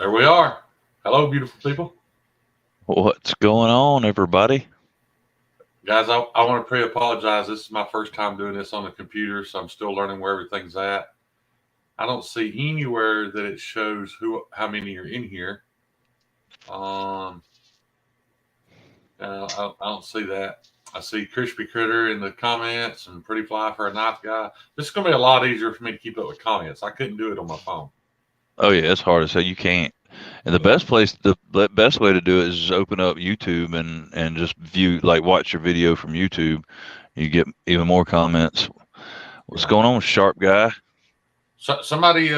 There we are. Hello, beautiful people. What's going on, everybody? Guys, I want to pre-apologize. This is my first time doing this on the computer, so I'm still learning where everything's at. I don't see anywhere that it shows how many are in here. Um, I don't see that. I see Crispy Critter in the comments and Pretty Fly for a Knife Guy. This is going to be a lot easier for me to keep up with comments. I couldn't do it on my phone. Oh yeah, it's hard as hell. You can't. And the best way to do it is just open up YouTube and just view, like, watch your video from YouTube. You get even more comments. What's Yeah. going on, Sharp Guy? So somebody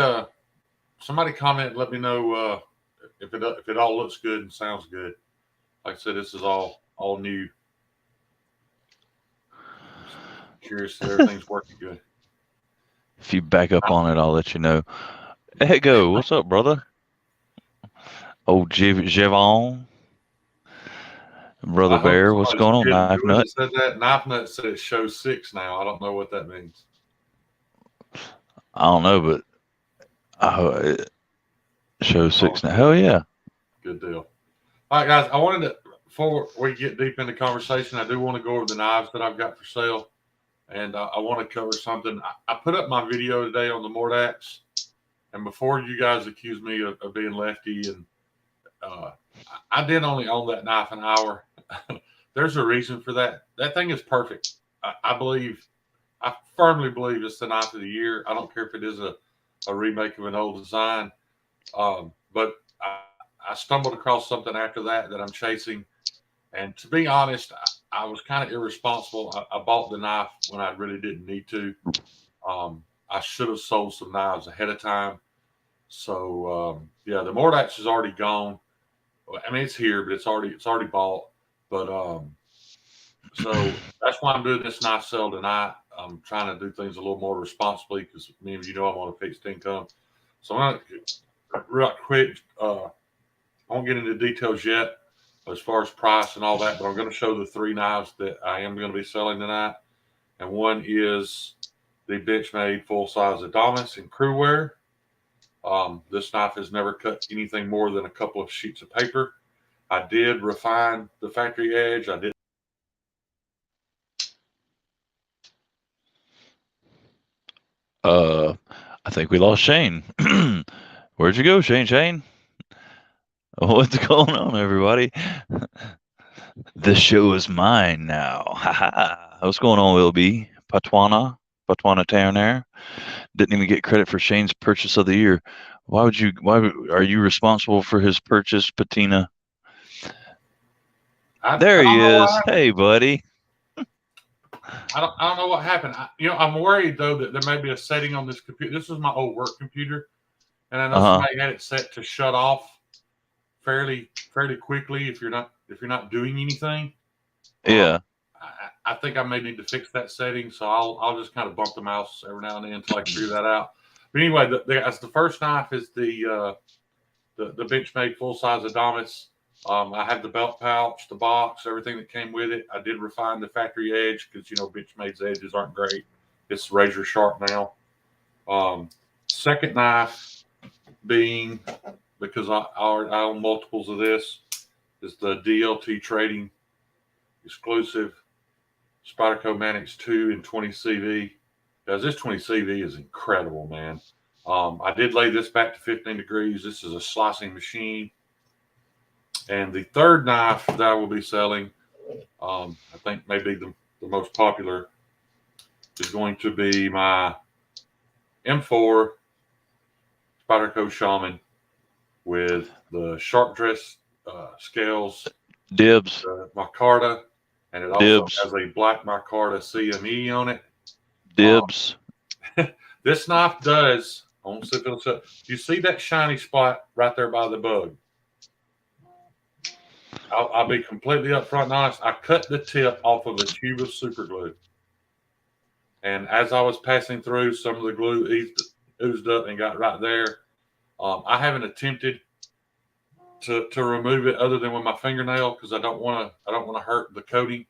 comment. Let me know if it all looks good and sounds good. Like I said, this is all new. Curious that everything's working good. If you back up on it, I'll let you know. Echo, what's up, brother? Oh, Javon, I brother hope Bear, what's somebody's going on, kidding. Knife Who was Nut? it said that? Knife Nut said it shows 6 now. I don't know what that means. I don't know, but it shows Oh, 6 now. Hell yeah. good deal. All right, guys. I wanted to, before we get deep into conversation, I do want to go over the knives that I've got for sale, and I want to cover something. I put up my video today on the Mordax, and before you guys accuse me of being lefty, and uh, I did only own that knife an hour. There's a reason for that. That thing is perfect. I firmly believe it's the knife of the year. I don't care if it is a remake of an old design. But I stumbled across something after that I'm chasing. And to be honest, I was kind of irresponsible. I bought the knife when I really didn't need to. I should have sold some knives ahead of time. So yeah, the Mordax is already gone. I mean, it's here, but it's already bought. But so that's why I'm doing this knife sale tonight. I'm trying to do things a little more responsibly because many of you know I'm on a fixed income. So I'm going to real quick. I won't get into details yet as far as price and all that, but I'm going to show the 3 knives that I am going to be selling tonight. And one is the Benchmade full size Adamas in crew wear. This knife has never cut anything more than a couple of sheets of paper. I did refine the factory edge. I did. Uh, I think we lost Shane. Where'd you go, Shane? What's going on, everybody? This show is mine now. What's going on, LB? Patwana Turner. Didn't even get credit for Shane's purchase of the year. Why are you responsible for his purchase, Patina? I There don't he know what is. happened. Hey, buddy. I don't know what happened. I'm worried though that there may be a setting on this computer. This is my old work computer, and I know Uh-huh. somebody had it set to shut off fairly quickly if you're not doing anything. Um, Yeah. I think I may need to fix that setting, so I'll just kind of bump the mouse every now and then until I can figure that out. But anyway, as the first knife is the Benchmade full size Adamas. I have the belt pouch, the box, everything that came with it. I did refine the factory edge because Benchmade's edges aren't great. It's razor sharp now. Second knife being, because I own multiples of this, is the DLT Trading exclusive Spyderco Manix 2 and 20 CV. Guys, this 20 CV is incredible, man. I did lay this back to 15 degrees. This is a slicing machine. And the third knife that I will be selling, I think maybe the most popular, is going to be my M4 Spyderco Shaman with the sharp dress scales, Dibs. micarta, and it also Dibs. has a black micarta CME on it. Dibs. This knife does. I won't see if it'll show. You see that shiny spot right there by the bug? I'll be completely upfront and honest. I cut the tip off of a tube of super glue. And as I was passing through, some of the glue oozed up and got right there. I haven't attempted to remove it other than with my fingernail because I don't want to hurt the coating.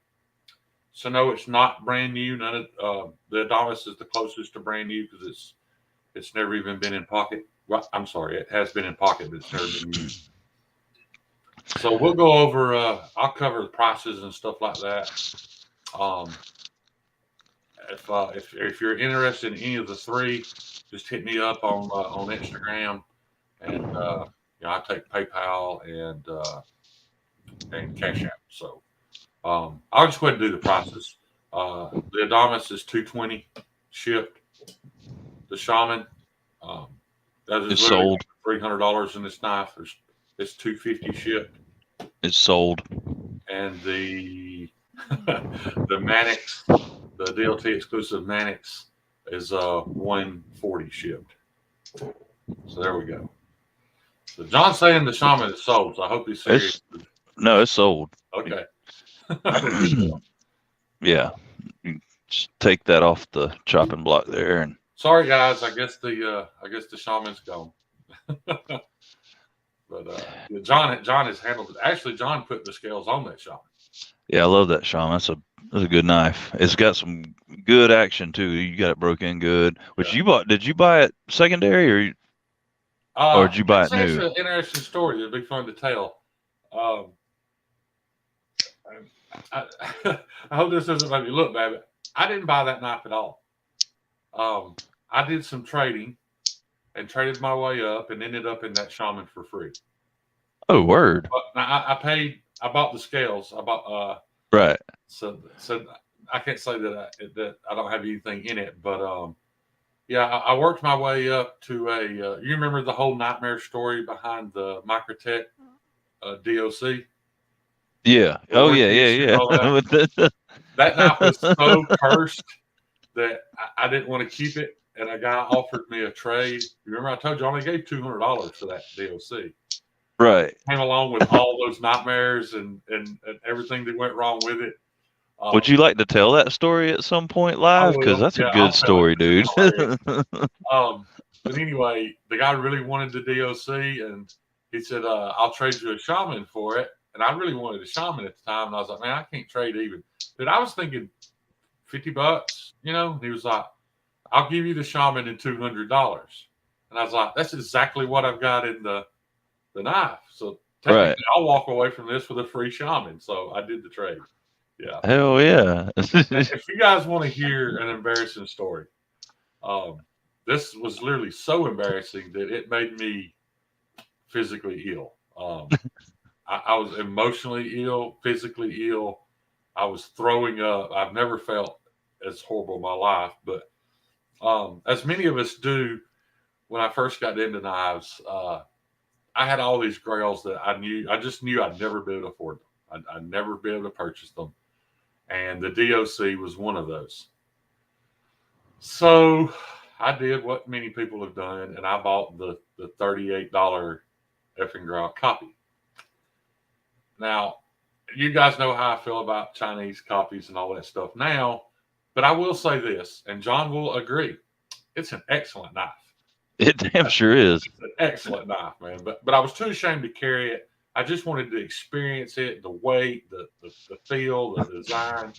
So no, it's not brand new. None of the Adamas is the closest to brand new because it's never even been in pocket. Well, I'm sorry, it has been in pocket, but it's never been used. So we'll go over. I'll cover the prices and stuff like that. Um, if you're interested in any of the three, just hit me up on Instagram, and I take PayPal and Cash App. So I'll just go ahead and do the prices. The Adamas is $220 shipped. The Shaman, um, that is It's literally sold. $300 in this knife. It's $250 shipped, It's sold. and the the Manix, the DLT exclusive Manix, is $140 shipped. So there we go. So John's saying the Shaman is sold. So I hope he's serious. It's sold. Okay. Yeah. You just take that off the chopping block there, and Sorry guys, I guess the Shaman's gone. But John has handled it. Actually, John put the scales on that Shaman. yeah, I love that Shaman. That's a good knife. It's got some good action too. You got it broke in good. Which Yeah. you bought? Did you buy it secondary or did you buy it It's actually new? an interesting story. It'd be fun to tell. Um, I, I hope this doesn't make me look bad, but I didn't buy that knife at all. I did some trading and traded my way up and ended up in that Shaman for free. Oh, word. But I bought the scales. I bought Right. So I can't say that I don't have anything in it, but yeah, I worked my way up to a. You remember the whole nightmare story behind the Microtech DOC? Yeah. The Oh, work yeah, issue and all that. That knife was so cursed that I didn't want to keep it, and a guy offered me a trade. Remember, I told you I only gave $200 for that DOC. Right. Came along with all those nightmares and everything that went wrong with it. Would you like to tell that story at some point live? Because that's a good story, dude. But anyway, the guy really wanted the DOC, and he said, "I'll trade you a Shaman for it." And I really wanted a Shaman at the time, and I was like, "Man, I can't trade even." But I was thinking $50, And he was like, "I'll give you the Shaman in $200." And I was like, "That's exactly what I've got in the knife." So technically, Right. I'll walk away from this with a free Shaman. So I did the trade. Yeah. Hell yeah. If you guys want to hear an embarrassing story, this was literally so embarrassing that it made me physically ill. I was emotionally ill, physically ill. I was throwing up. I've never felt as horrible in my life, but as many of us do, when I first got into knives, I had all these grails that I just knew I'd never be able to afford them. I'd never be able to purchase them. And the DOC was one of those. So I did what many people have done, and I bought the $38 effing growl copy. Now, you guys know how I feel about Chinese copies and all that stuff now, but I will say this, and John will agree, it's an excellent knife. It damn sure is. It's an excellent knife, man. But I was too ashamed to carry it. I just wanted to experience it, the weight, the feel, the design.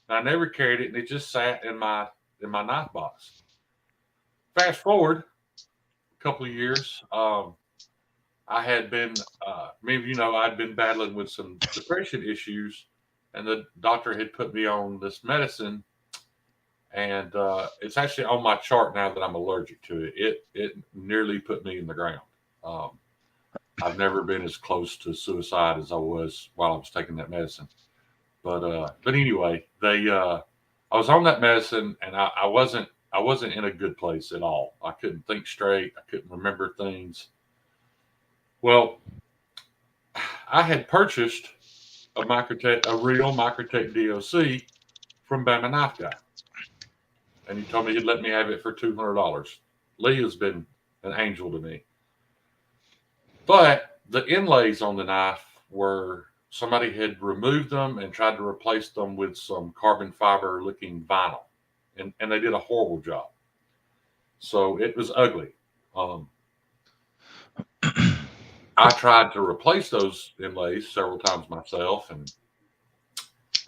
And I never carried it, and it just sat in my knife box. Fast forward a couple of years, I had been, many of you know, I'd been battling with some depression issues, and the doctor had put me on this medicine, and it's actually on my chart now that I'm allergic to it. It nearly put me in the ground. I've never been as close to suicide as I was while I was taking that medicine. But anyway, I was on that medicine, and I wasn't in a good place at all. I couldn't think straight. I couldn't remember things. Well, I had purchased a real Microtech DOC from Bama Knife Guy, and he told me he'd let me have it for $200. Lee has been an angel to me, but the inlays on the knife were somebody had removed them and tried to replace them with some carbon fiber looking vinyl, and they did a horrible job. So it was ugly. I tried to replace those inlays several times myself and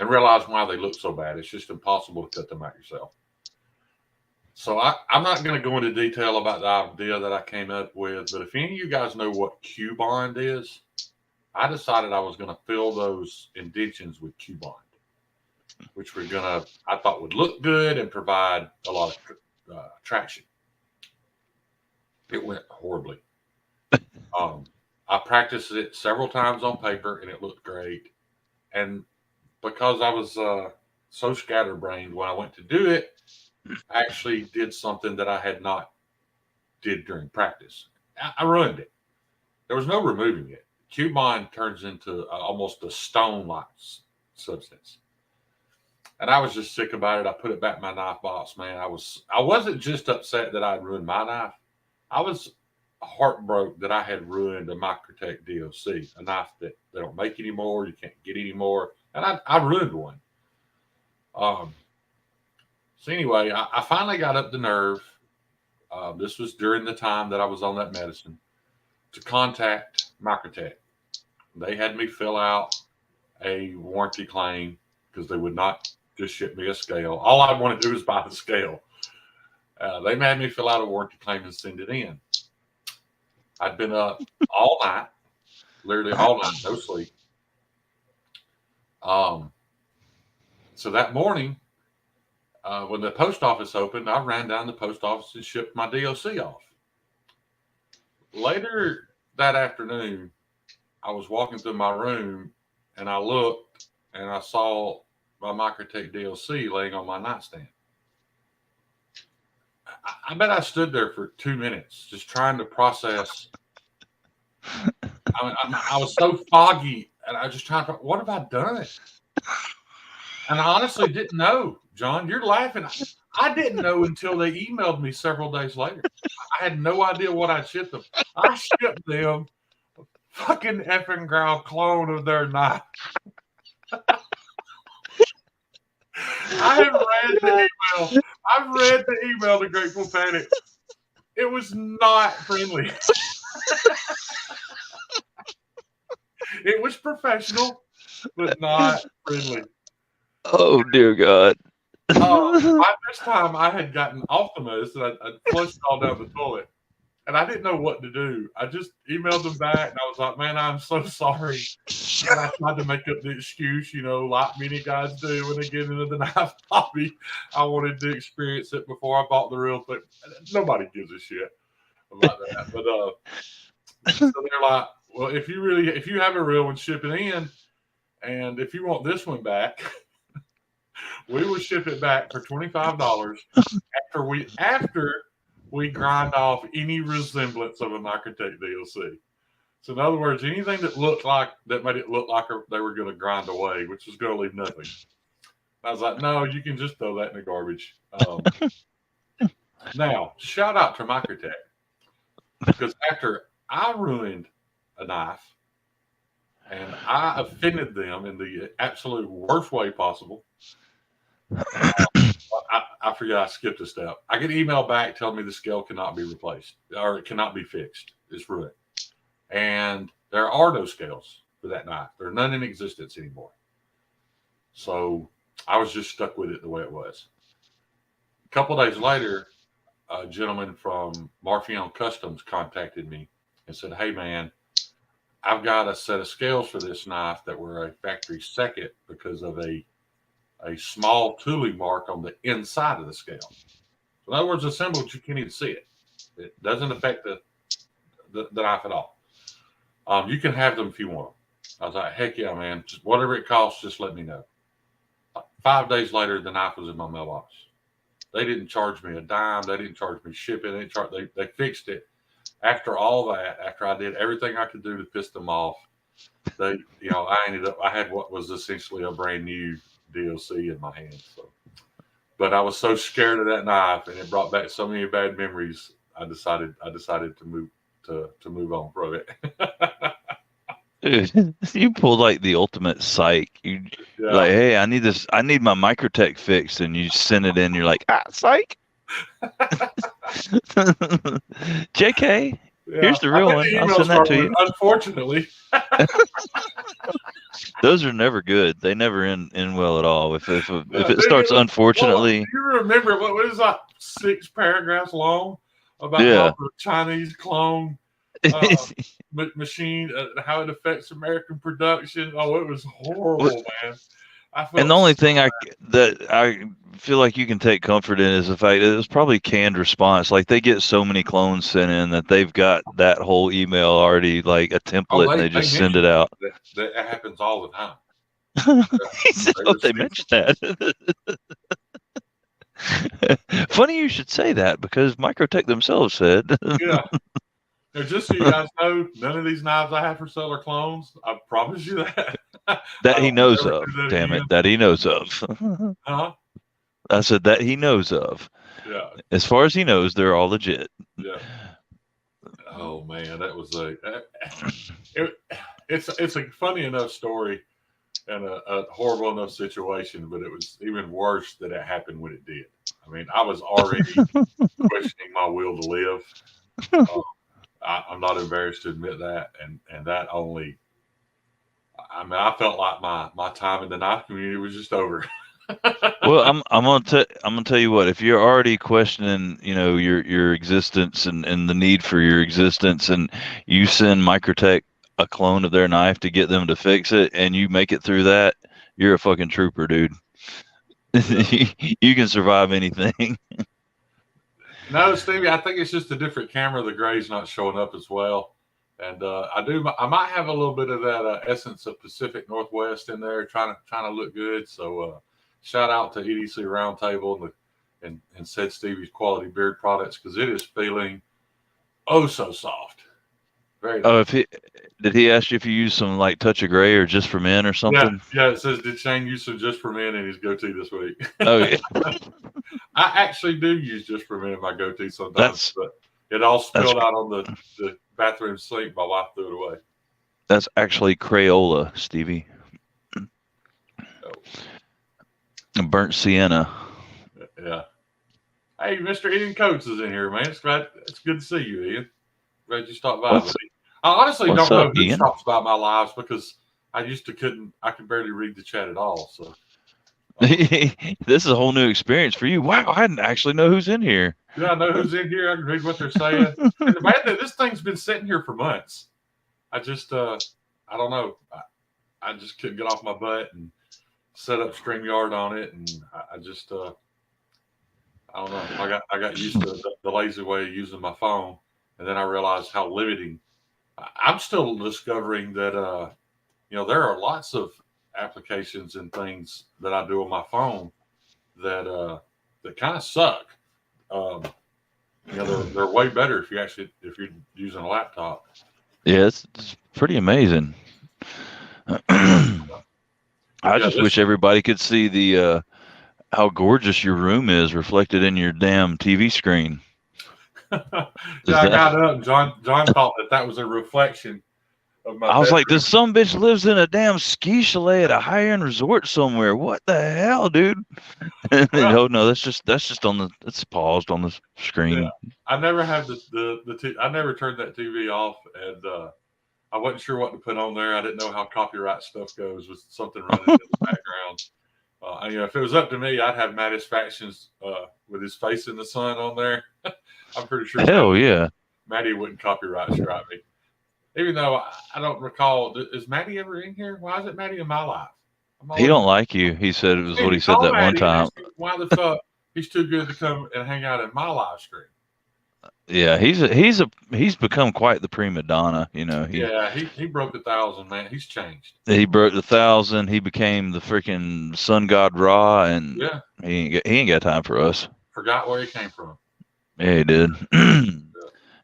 realized why they look so bad. It's just impossible to cut them out yourself. So I'm not going to go into detail about the idea that I came up with, but if any of you guys know what Q-bond is, I decided I was going to fill those indentions with Q-bond, which I thought would look good and provide a lot of traction. It went horribly. I practiced it several times on paper and it looked great. And because I was so scatterbrained when I went to do it, I actually did something that I had not did during practice. I ruined it. There was no removing it. Q-bond turns into almost a stone-like substance. And I was just sick about it. I put it back in my knife box, man. I wasn't just upset that I'd ruined my knife. I was heartbroken that I had ruined a Microtech DLC, a knife that they don't make anymore. You can't get anymore. And I ruined one. So anyway, I finally got up the nerve. This was during the time that I was on that medicine to contact Microtech. They had me fill out a warranty claim because they would not just ship me a scale. All I wanted to do was buy the scale. They made me fill out a warranty claim and send it in. I'd been up all night, literally all night, no sleep. So that morning, when the post office opened, I ran down the post office and shipped my DLC off. Later that afternoon, I was walking through my room and I looked and I saw my Microtech DLC laying on my nightstand. I bet I stood there for 2 minutes just trying to process. I was so foggy and I was just trying to, what have I done? And I honestly didn't know. John, you're laughing. I didn't know until they emailed me several days later. I had no idea what I shipped them. I shipped them a fucking effing growl clone of their knife. I have read the email. I've read the email to Grateful Panic. It was not friendly. It was professional, but not friendly. Oh, dear God. By this time, I had gotten off the medicine. I flushed it all down the toilet. And I didn't know what to do. I just emailed them back, and I was like, man, I'm so sorry. And I tried to make up the excuse, like many guys do when they get into the knife hobby. I wanted to experience it before I bought the real thing. Nobody gives a shit about that. But so they're like, well, if you have a real one, ship it in. And if you want this one back, we will ship it back for $25 after we grind off any resemblance of a Microtech DLC. So in other words, anything that made it look like they were going to grind away, which was going to leave nothing. I was like, no, you can just throw that in the garbage. Now, shout out to Microtech, because after I ruined a knife and I offended them in the absolute worst way possible, I forget I skipped a step. I get an email back telling me the scale cannot be replaced or it cannot be fixed. It's ruined. And there are no scales for that knife. There are none in existence anymore. So I was just stuck with it the way it was. A couple of days later, a gentleman from Marfion Customs contacted me and said, hey, man, I've got a set of scales for this knife that were a factory second because of a small tooling mark on the inside of the scale. So in other words, assembled, you can't even see it. It doesn't affect the knife at all. You can have them if you want them. I was like, heck yeah, man. Just whatever it costs, just let me know. 5 days later, the knife was in my mailbox. They didn't charge me a dime. They didn't charge me shipping. They fixed it. After all that, after I did everything I could do to piss them off, I had what was essentially a brand new DLC in my hand. So, but I was so scared of that knife, and it brought back so many bad memories. I decided to move on from it. Dude, you pulled like the ultimate psych. Like, hey, I need my Microtech fixed, and you send it in. You're like, psych. JK, here's the real one. I'll send that to you. Unfortunately. Those are never good. They never end well at all. If it Dude, starts do unfortunately, you remember what was like 6 paragraphs long about yeah. how the Chinese clone machine, how it affects American production? Oh, it was horrible, man. I And felt the only so thing bad. that I feel like you can take comfort in is the fact that it was probably canned response. Like they get so many clones sent in that they've got that whole email already like a Oh, template and they they just send mentioned it out. that happens all the time. He said, They "Oh, they receive mentioned that." Funny you should say that because Microtech themselves said. Yeah. Now, just so you guys know, none of these knives I have for sale are clones. I promise you that. That I he will knows never of. do that Damn again. it, that he knows of. Huh? I said that he knows of. Yeah. As far as he knows, they're all legit. Yeah. Oh man, that was it's a funny enough story and a horrible enough situation, but it was even worse that it happened when it did. I mean, I was already questioning my will to live. I'm not embarrassed to admit that, and that only. I mean, I felt like my time in the knife community was just over. Well, I'm gonna tell you what. If you're already questioning, your existence and the need for your existence, and you send Microtech a clone of their knife to get them to fix it, and you make it through that, you're a fucking trooper, dude. Yeah. You can survive anything. No, Stevie, I think it's just a different camera. The gray's not showing up as well. And I might have a little bit of that essence of Pacific Northwest in there, trying to look good. So shout out to EDC Roundtable and said Stevie's Quality Beard Products because it is feeling oh so soft, very Oh, nice. did he ask you if you use some like Touch of Gray or Just for Men or Yeah, something? yeah. It says did Shane use some Just for Men in his goatee this week? Oh yeah, I actually do use Just for Men in my goatee sometimes, that's but it all that's spilled out on the bathroom sink. My wife threw it away. that's actually Crayola, Stevie. Burnt sienna. Yeah. Hey, Mr. Ian Coates is in here, man. It's good to see you, Ian. Glad you stopped by. What's I honestly what's don't know up, who Ian? stops by my lives because I could barely read the chat at all. So This is a whole new experience for you. Wow, I didn't actually know who's in here. yeah, I know who's in here. I can read what they're saying. And the bad thing, this thing's been sitting here for months. I just I don't know. I just couldn't get off my butt and set up StreamYard on it, and I just I don't know. I got used to the lazy way of using my phone, and then I realized how limiting. I'm still discovering that there are lots of applications and things that I do on my phone that kind of suck. Um, they're way better if you're using a laptop. Yeah, it's pretty amazing. I just wish everybody could see the how gorgeous your room is reflected in your damn TV screen. Yeah, I got up and John thought that was a reflection of my I was bedroom. like, this some bitch lives in a damn ski chalet at a high-end resort somewhere. What the hell, dude? No, that's just on the it's paused on the screen. Yeah, I never had I never turned that TV off, and I wasn't sure what to put on there. I didn't know how copyright stuff goes with something running in the background. If it was up to me, I'd have Mattis Factions with his face in the sun on there. I'm pretty sure. Hell yeah. Maddie wouldn't copyright strike me. Even though I don't recall, is Maddie ever in here? Why is it Maddie in my life? He don't like you. He said it was what he said that one time. Why the fuck he's too good to come and hang out in my live stream? Yeah, he's become quite the prima donna. He broke 1,000, man. He's changed. He broke 1,000. He became the freaking sun god Ra, and yeah, he ain't got time for us. Forgot where he came from. Yeah, he did.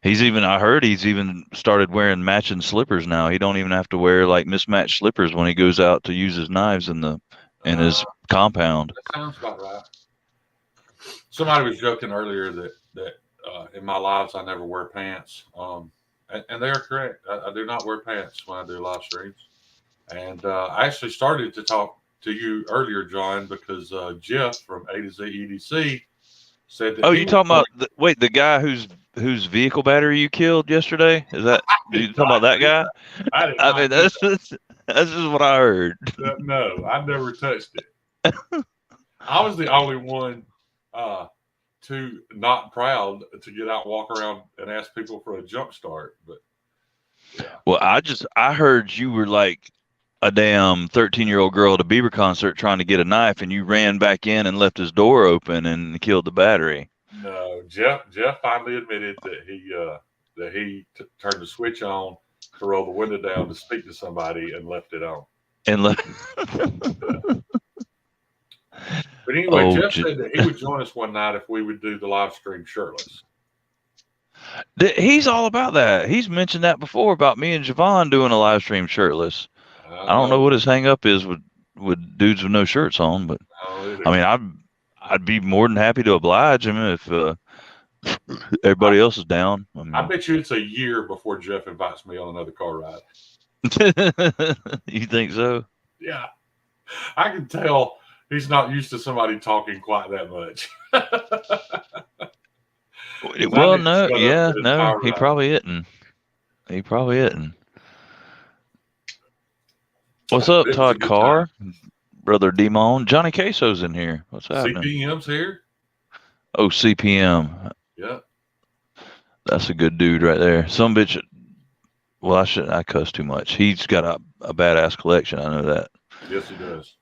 I heard he's even started wearing matching slippers now. He don't even have to wear like mismatched slippers when he goes out to use his knives in his compound. That sounds about right. Somebody was joking earlier that in my lives I never wear pants, and they are correct. I do not wear pants when I do live streams. And I actually started to talk to you earlier, John, because Jeff from A to Z EDC said that. Oh, you talking about the guy whose vehicle battery you killed yesterday? Is that you talking about that guy? I mean, That's just what I heard. No, I never touched it. I was the only one too not proud to get out, walk around, and ask people for a jump start. But yeah, Well, I heard you were like a damn 13-year-old girl at a Bieber concert trying to get a knife, and you ran back in and left his door open and killed the battery. no. Jeff finally admitted that he turned the switch on to roll the window down to speak to somebody and left it on. And left. But anyway, Oh, Jeff said that he would join us one night if we would do the live stream shirtless. He's all about that. He's mentioned that before about me and Javon doing a live stream shirtless. I don't know what his hang up is with dudes with no shirts on, but I mean, I'd be more than happy to oblige him if everybody else is down. I mean, I bet you it's a year before Jeff invites me on another car ride. You think so? Yeah, I can tell he's not used to somebody talking quite that much. Well, no, yeah, no, he probably isn't. He probably isn't. What's up, Todd Carr? Brother Demon. Johnny Queso's in here. What's happening? CPM's here. Oh, CPM. Yeah. That's a good dude right there. Some bitch. Well, I cuss too much. He's got a badass collection. I know that. Yes, he does.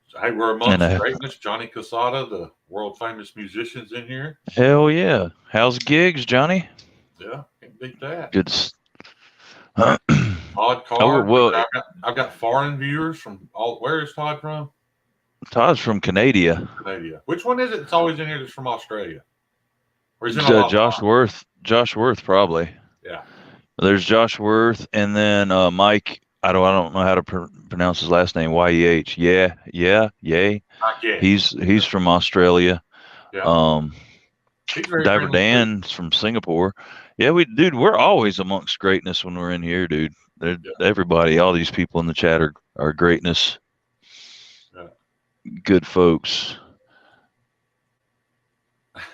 So, hey, we're amongst greatness. Johnny Casada, the world famous musician's in here. Hell yeah. How's gigs, Johnny? Yeah, can't beat that. Good. Todd Carr. Well, I've got foreign viewers from all. Where is Todd from? Todd's from Canada. Which one is it that's always in here that's from Australia? Or is it Josh Worth? Josh Worth, probably. Yeah. There's Josh Worth, and then Mike. I don't know how to pronounce his last name. YEH. Yeah. He's from Australia. Yeah. Diver Dan's from Singapore. Yeah, we're always amongst greatness when we're in here, dude. Everybody, all these people in the chat are greatness. Yeah. Good folks.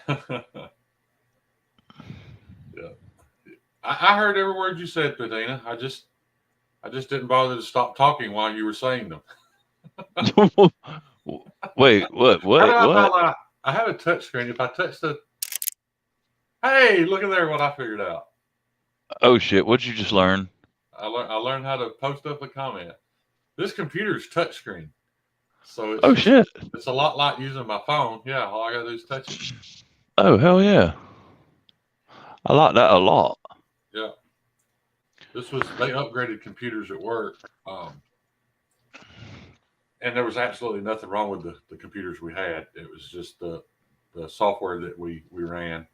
Yeah. I heard every word you said, Patina. I just didn't bother to stop talking while you were saying them. Wait, what? I have a touch screen. If I touch hey, look at there! What I figured out. Oh shit! What'd you just learn? I learned how to post up a comment. This computer's touchscreen, so shit! It's a lot like using my phone. Yeah, all I gotta do is touch it. Oh hell yeah! I like that a lot. Yeah, they upgraded computers at work, and there was absolutely nothing wrong with the computers we had. It was just the software that we ran.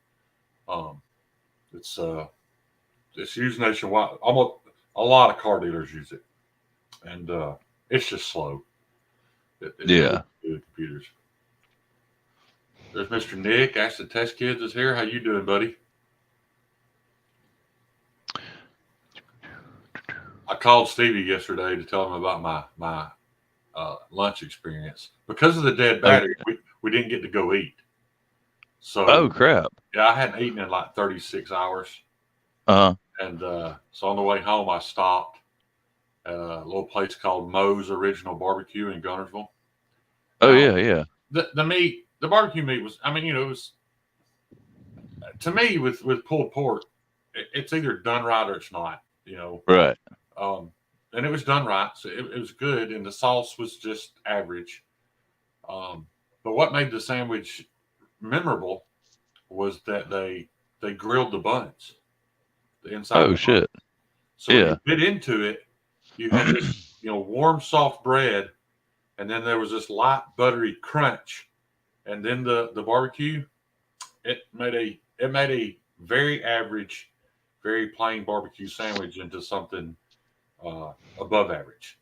It's used nationwide. Almost a lot of car dealers use it, and it's just slow. Yeah. The computers. There's Mr. Nick. Ask the Test Kids is here. How you doing, buddy? I called Stevie yesterday to tell him about my lunch experience. Because of the dead battery, we didn't get to go eat. So oh crap! Yeah, I hadn't eaten in like 36 hours. And so on the way home, I stopped at a little place called Moe's Original Barbecue in Gunnersville. Oh yeah. The barbecue meat was. I mean, it was to me with pulled pork. It's either done right or it's not. Right. And it was done right, so it was good, and the sauce was just average. But what made the sandwich memorable was that they grilled the buns, the inside. Oh shit! So when you bit into it, you had this warm soft bread, and then there was this light buttery crunch, and then the barbecue. It made a very average, very plain barbecue sandwich into something above average.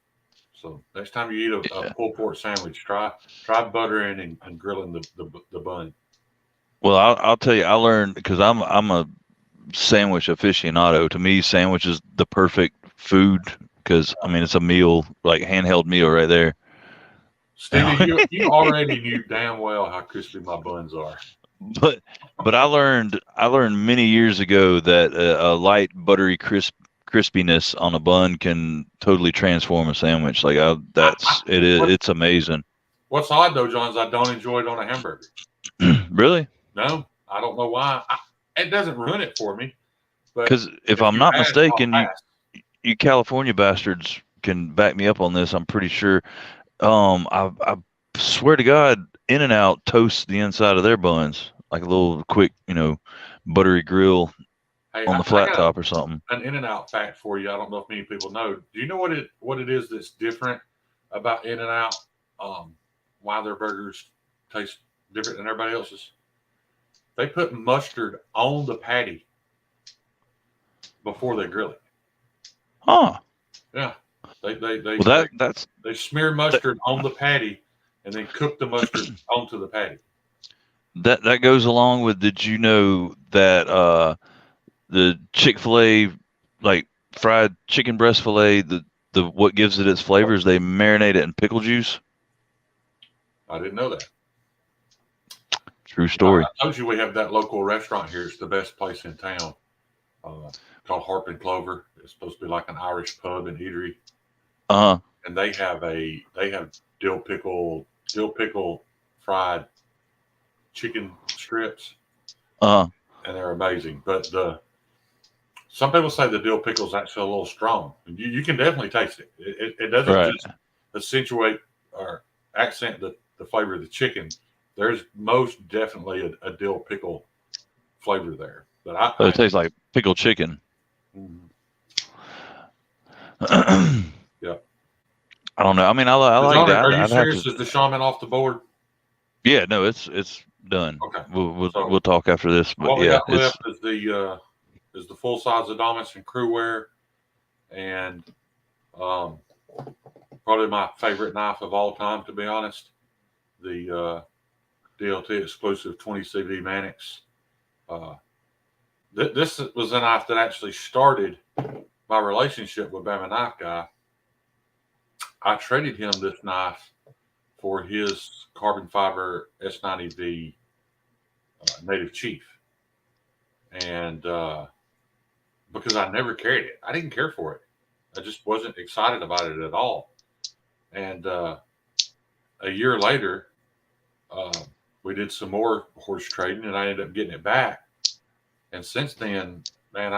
So next time you eat a pulled pork sandwich, try buttering and grilling the bun. Well, I'll tell you, I learned because I'm a sandwich aficionado. To me, sandwich is the perfect food because I mean it's a meal, like handheld meal right there. Stevie, you already knew damn well how crispy my buns are. But I learned many years ago that a light buttery crisp crispiness on a bun can totally transform a sandwich. Like it's amazing. What's odd though, John, is I don't enjoy it on a hamburger. Really? No, I don't know why. It doesn't ruin it for me. Because if I'm not mistaken, you California bastards can back me up on this. I'm pretty sure. I swear to God, In-N-Out toasts the inside of their buns like a little quick, buttery grill on the flat top or something. An In-N-Out fact for you. I don't know if many people know. Do you know what it is that's different about In-N-Out? Why their burgers taste different than everybody else's? They put mustard on the patty before they grill it. Huh. Yeah. They smear mustard on the patty and then cook the mustard onto the patty. That goes along with, did you know that the Chick-fil-A, like fried chicken breast filet, the what gives it its flavors, they marinate it in pickle juice? I didn't know that. True story. I told you we have that local restaurant here. It's the best place in town. Called Harp and Clover. It's supposed to be like an Irish pub and eatery. And they have dill pickle fried chicken strips. And they're amazing. But some people say the dill pickle is actually a little strong. You can definitely taste it. It doesn't just accentuate or accent the flavor of the chicken. There's most definitely a dill pickle flavor there. But it tastes like pickled chicken. Yeah. I don't know. I mean, I like that. Are you serious? Is the shaman off the board? Yeah, no, it's done. Okay. We'll talk after this. But what we got left is the full size Adamas and Crewware, and probably my favorite knife of all time, to be honest, the DLT exclusive 20 CV Mannix. This was a knife that actually started my relationship with Bama Knife Guy. I traded him this knife for his carbon fiber S90V Native Chief. And because I never carried it, I didn't care for it. I just wasn't excited about it at all. And a year later, we did some more horse trading, and I ended up getting it back. And since then, man,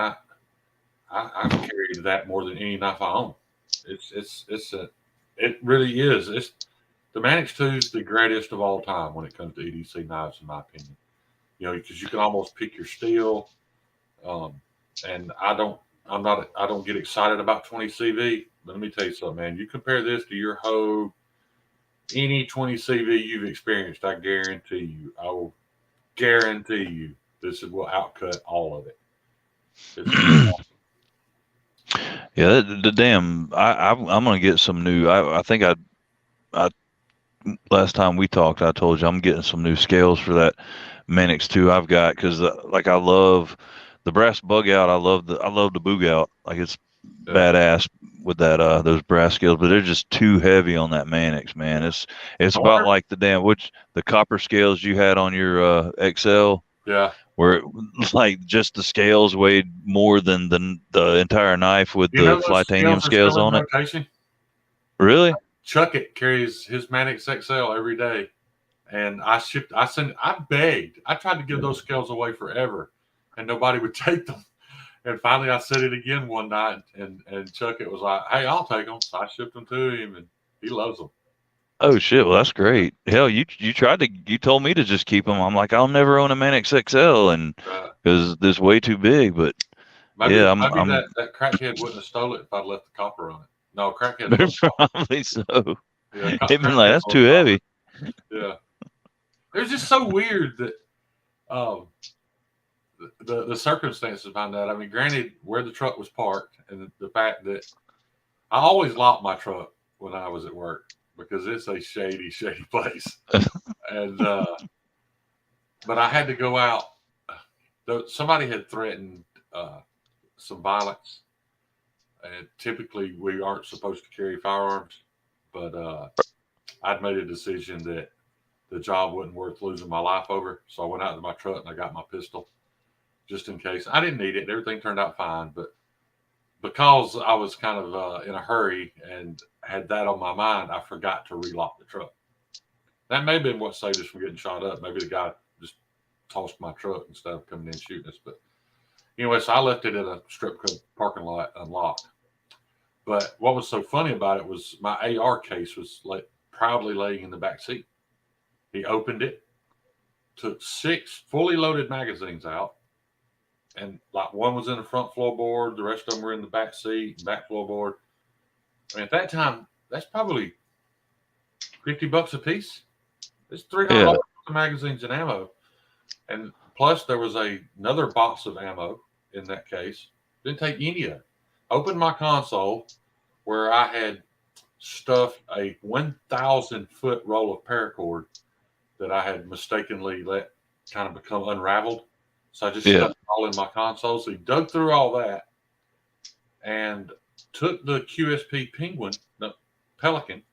I've carried that more than any knife I own. It really is. The Mannix 2 is the greatest of all time when it comes to EDC knives, in my opinion. Because you can almost pick your steel. And I don't get excited about 20 CV. But let me tell you something, man. You compare this to your Hogue, any 20 CV you've experienced, I guarantee you, I will guarantee you, this will outcut all of it. It's yeah, the damn. I'm gonna get some new. I think I last time we talked, I told you I'm getting some new scales for that Mannix 2 I've got, because I love the brass bug out. I love the boog out. Like, it's badass with that those brass scales, but they're just too heavy on that Mannix, man. It's about like the copper scales you had on your XL. Yeah. Where like just the scales weighed more than the entire knife with the titanium scales on it. Rotation? Really? Chuckett carries his Mannix XL every day, and I begged. I tried to give those scales away forever, and nobody would take them. And finally, I said it again one night, and Chuckett was like, "Hey, I'll take them." So I shipped them to him, and he loves them. Oh shit! Well, that's great. Hell, you told me to just keep them. I'm like, I'll never own a Mannix XL, and because this is way too big. But maybe that crackhead wouldn't have stolen it if I'd left the copper on it. No, crackhead. Probably so. Yeah, they've been like, that's too heavy. Yeah, it was just so weird that the circumstances behind that. I mean, granted, where the truck was parked, and the fact that I always locked my truck when I was at work, because it's a shady place. And but I had to go out. Somebody had threatened some violence, and typically we aren't supposed to carry firearms, but I'd made a decision that the job wasn't worth losing my life over, so I went out to my truck and I got my pistol just in case. I didn't need it. Everything turned out fine, but because I was kind of in a hurry and had that on my mind, I forgot to relock the truck. That may have been what saved us from getting shot up. Maybe the guy just tossed my truck instead of coming in and shooting us. But anyway, so I left it in a strip club parking lot unlocked. But what was so funny about it was my AR case was proudly laying in the back seat. He opened it, took 6 fully loaded magazines out, and like one was in the front floorboard, the rest of them were in the back seat, back floorboard. I mean, at that time, that's probably $50 a piece. It's $300 for magazines and ammo, and plus there was another box of ammo in that case. Didn't take any of it. Opened my console where I had stuffed a 1,000-foot roll of paracord that I had mistakenly let kind of become unraveled. So I just stuffed it all in my console. So he dug through all that and took the QSP Penguin, the Pelican,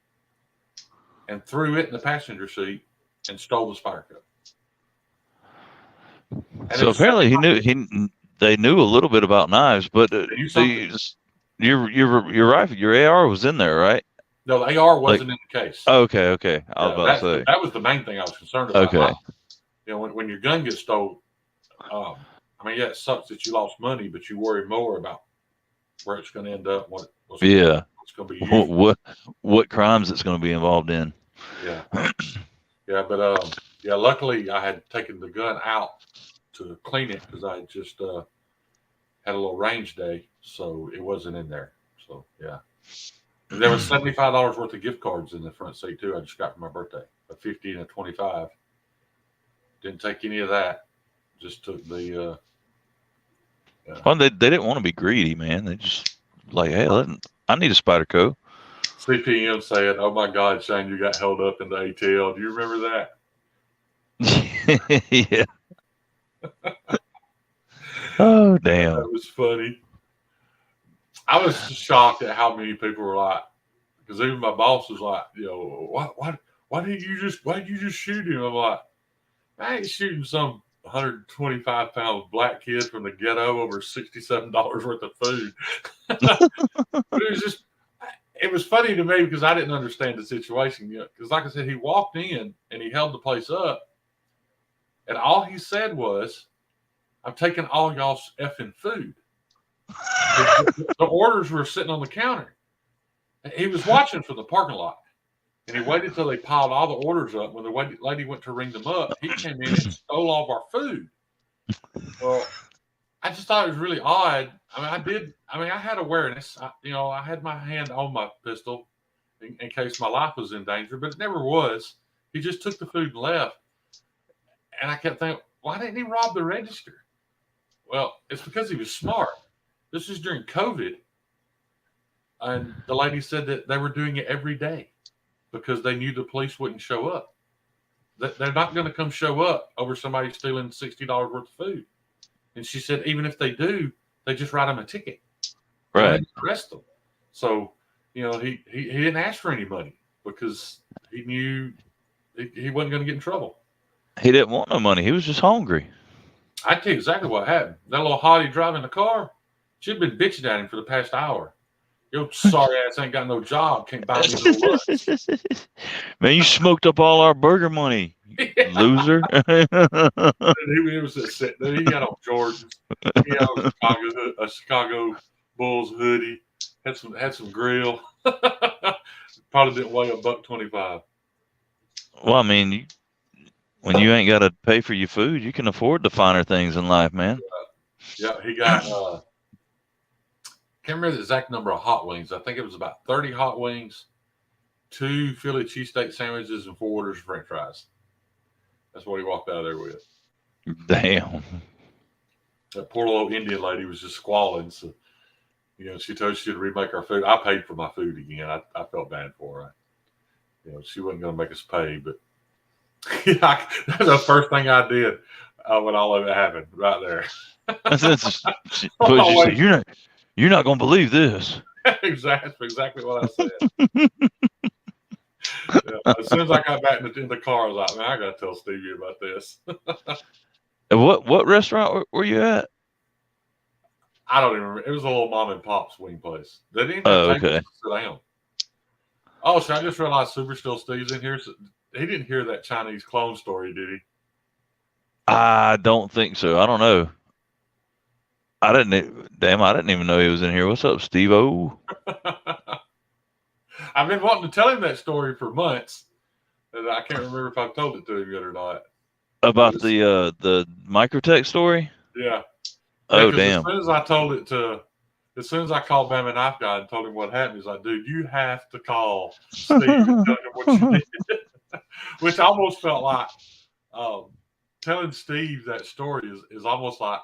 and threw it in the passenger seat and stole the Spyderco. So apparently they knew a little bit about knives, but your rifle, your AR was in there, right? No, the AR wasn't in the case. Okay. I was about to say that was the main thing I was concerned about. Okay. When your gun gets stolen, I mean, yeah, it sucks that you lost money, but you worry more about where it's going to end up, what's going to be used. What crimes it's going to be involved in. Yeah. But luckily I had taken the gun out to clean it because I had just had a little range day, so it wasn't in there. So yeah, and there was $75 worth of gift cards in the front seat too. I just got for my birthday, a 50 and a 25. Didn't take any of that. Just took the. Well, they didn't want to be greedy, man. They just like, hey, I need a Spyderco. CPM saying, "Oh my God, Shane, you got held up in the ATL. Do you remember that?" Yeah. Oh damn! That was funny. I was just shocked at how many people were like, because even my boss was like, why did you just shoot him? I'm like, I ain't shooting some 125-pound black kid from the ghetto over $67 worth of food. But it was funny to me because I didn't understand the situation yet. Because like I said, he walked in and he held the place up, and all he said was, "I'm taking all y'all's effing food." The orders were sitting on the counter. He was watching from the parking lot, and he waited till they piled all the orders up. When the lady went to ring them up, he came in and stole all of our food. Well, I just thought it was really odd. I had awareness. I had my hand on my pistol in case my life was in danger, but it never was. He just took the food and left. And I kept thinking, why didn't he rob the register? Well, it's because he was smart. This is during COVID. And the lady said that they were doing it every day because they knew the police wouldn't show up. They're not going to come show up over somebody stealing $60 worth of food. And she said, even if they do, they just write them a ticket. Right. Arrest them. So, he didn't ask for any money because he knew he wasn't going to get in trouble. He didn't want no money. He was just hungry. I tell you exactly what happened. That little hottie driving the car, she'd been bitching at him for the past hour. Your sorry ass ain't got no job. Can't buy me no lunch. Man, you smoked up all our burger money, loser. He got on Jordans. He had on a Chicago Bulls hoodie. Had some grill. Probably didn't weigh $1.25. Well, I mean, when you ain't got to pay for your food, you can afford the finer things in life, man. Yeah, he got. Can't remember the exact number of hot wings. I think it was about 30 hot wings, 2 Philly cheesesteak sandwiches, and 4 orders of French fries. That's what he walked out of there with. Damn. That poor little Indian lady was just squalling. So, she told she to remake our food. I paid for my food again. I felt bad for her. She wasn't going to make us pay, but that's the first thing I did when all of it happened, right there. You're not going to believe this. exactly what I said. As soon as I got back in the car, I was like, man, I got to tell Stevie about this. What restaurant were you at? I don't even remember. It was a little mom and pop's wing place. They didn't Oh, have tables okay. to sit down. Oh, so I just realized Super Still Steve's in here. So he didn't hear that Chinese clone story, did he? I don't think so. I don't know. I didn't even know he was in here. What's up, Steve-O? I've been wanting to tell him that story for months, and I can't remember if I've told it to him yet or not. About the Microtech story? Yeah. Oh, 'cause damn. as soon as I called Bama Knife Guy and told him what happened, he's like, dude, you have to call Steve and tell him what you did. Which I almost felt like telling Steve that story is almost like,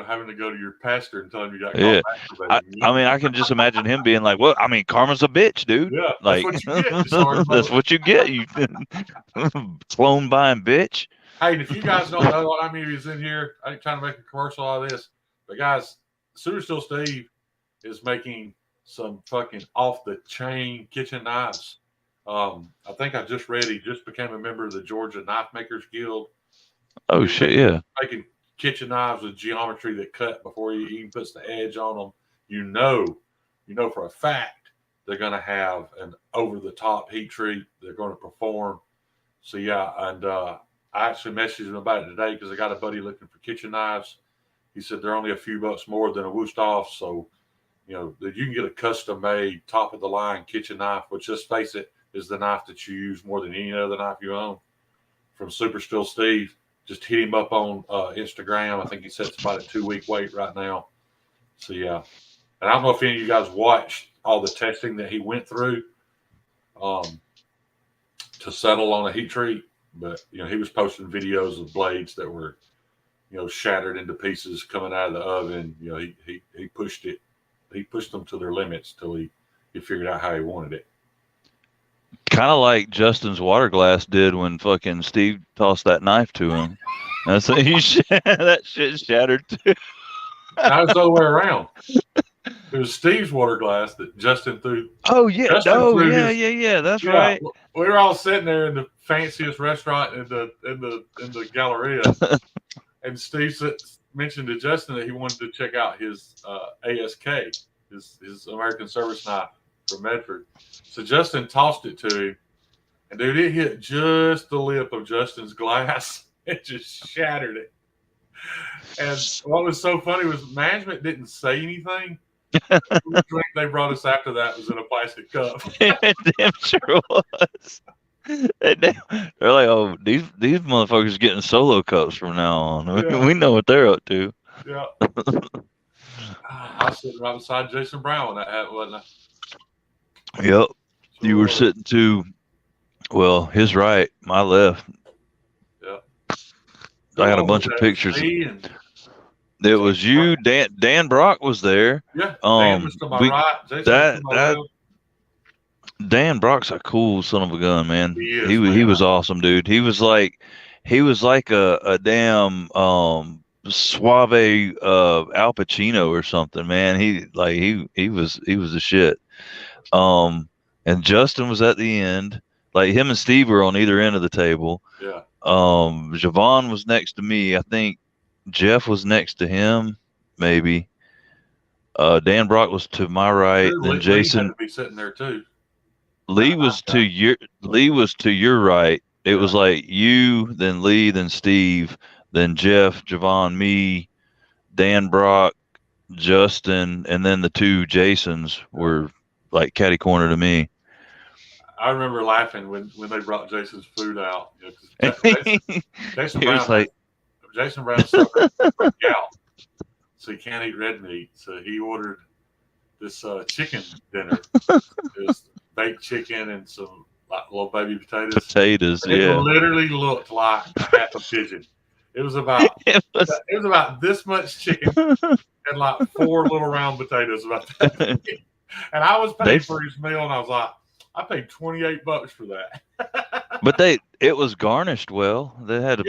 having to go to your pastor and tell him you got caught Yeah. masturbating. I mean, I can just imagine him being like, well, I mean, karma's a bitch, dude. Yeah, Like, that's what you get. Sorry, that's what you get, you clone buying bitch. Hey, and if you guys don't know what I mean, he's in here. I ain't trying to make a commercial out of this, but guys, Super Still Steve is making some fucking off the chain kitchen knives. I think I just read he just became a member of the Georgia Knife Makers Guild. Oh shit, yeah. Making kitchen knives with geometry that cut before he even puts the edge on them. You know for a fact they're going to have an over the top heat treat. They're going to perform. So yeah, and I actually messaged him about it today because I got a buddy looking for kitchen knives. He said they're only a few bucks more than a Wusthof, so that you can get a custom made top of the line kitchen knife, which, just face it, is the knife that you use more than any other knife you own. From Super Still Steve, just hit him up on Instagram. I think he said it's about a 2-week wait right now. So yeah, and I don't know if any of you guys watched all the testing that he went through to settle on a heat treat, but he was posting videos of blades that were shattered into pieces coming out of the oven. He pushed it. He pushed them to their limits till he figured out how he wanted it. Kind of like Justin's water glass did when fucking Steve tossed that knife to him. That's that shit shattered too. Now it's the other way around. It was Steve's water glass that Justin threw. Oh yeah, yeah. That's right. We were all sitting there in the fanciest restaurant in the Galleria, and Steve mentioned to Justin that he wanted to check out his ASK, his American Service Knife from Medford. So Justin tossed it to him, and dude, it hit just the lip of Justin's glass. It just shattered it. And what was so funny was management didn't say anything. The drink they brought us after that was in a plastic cup. Damn sure was. They're like, oh, these motherfuckers are getting solo cups from now on. Yeah. We know what they're up to. Yeah. I was sitting right beside Jason Brown when that happened, wasn't I? Yep. You were sitting to, well, his right, my left. Yep. I got a bunch of pictures. It was you, Dan Brock was there. Yeah. Dan was to my right. Jason to my left. Dan Brock's a cool son of a gun, man. He was awesome, dude. He was like a damn suave Al Pacino or something, man. He was the shit. And Justin was at the end. Like him and Steve were on either end of the table. Yeah. Javon was next to me. I think Jeff was next to him, maybe. Dan Brock was to my right. Then Lee Jason had to be sitting there too. Lee was to your right. It was like you, then Lee, then Steve, then Jeff, Javon, me, Dan Brock, Justin, and then the two Jasons were like catty corner to me. I remember laughing when they brought Jason's food out. Jason Brown suffered from gout, so he can't eat red meat. So he ordered this chicken dinner. It was baked chicken and some little baby potatoes. It literally looked like half a pigeon. It was about this much chicken and like 4 little round potatoes about that. And I was paying for his meal, and I was like, I paid $28 for that. But it was garnished well. They had it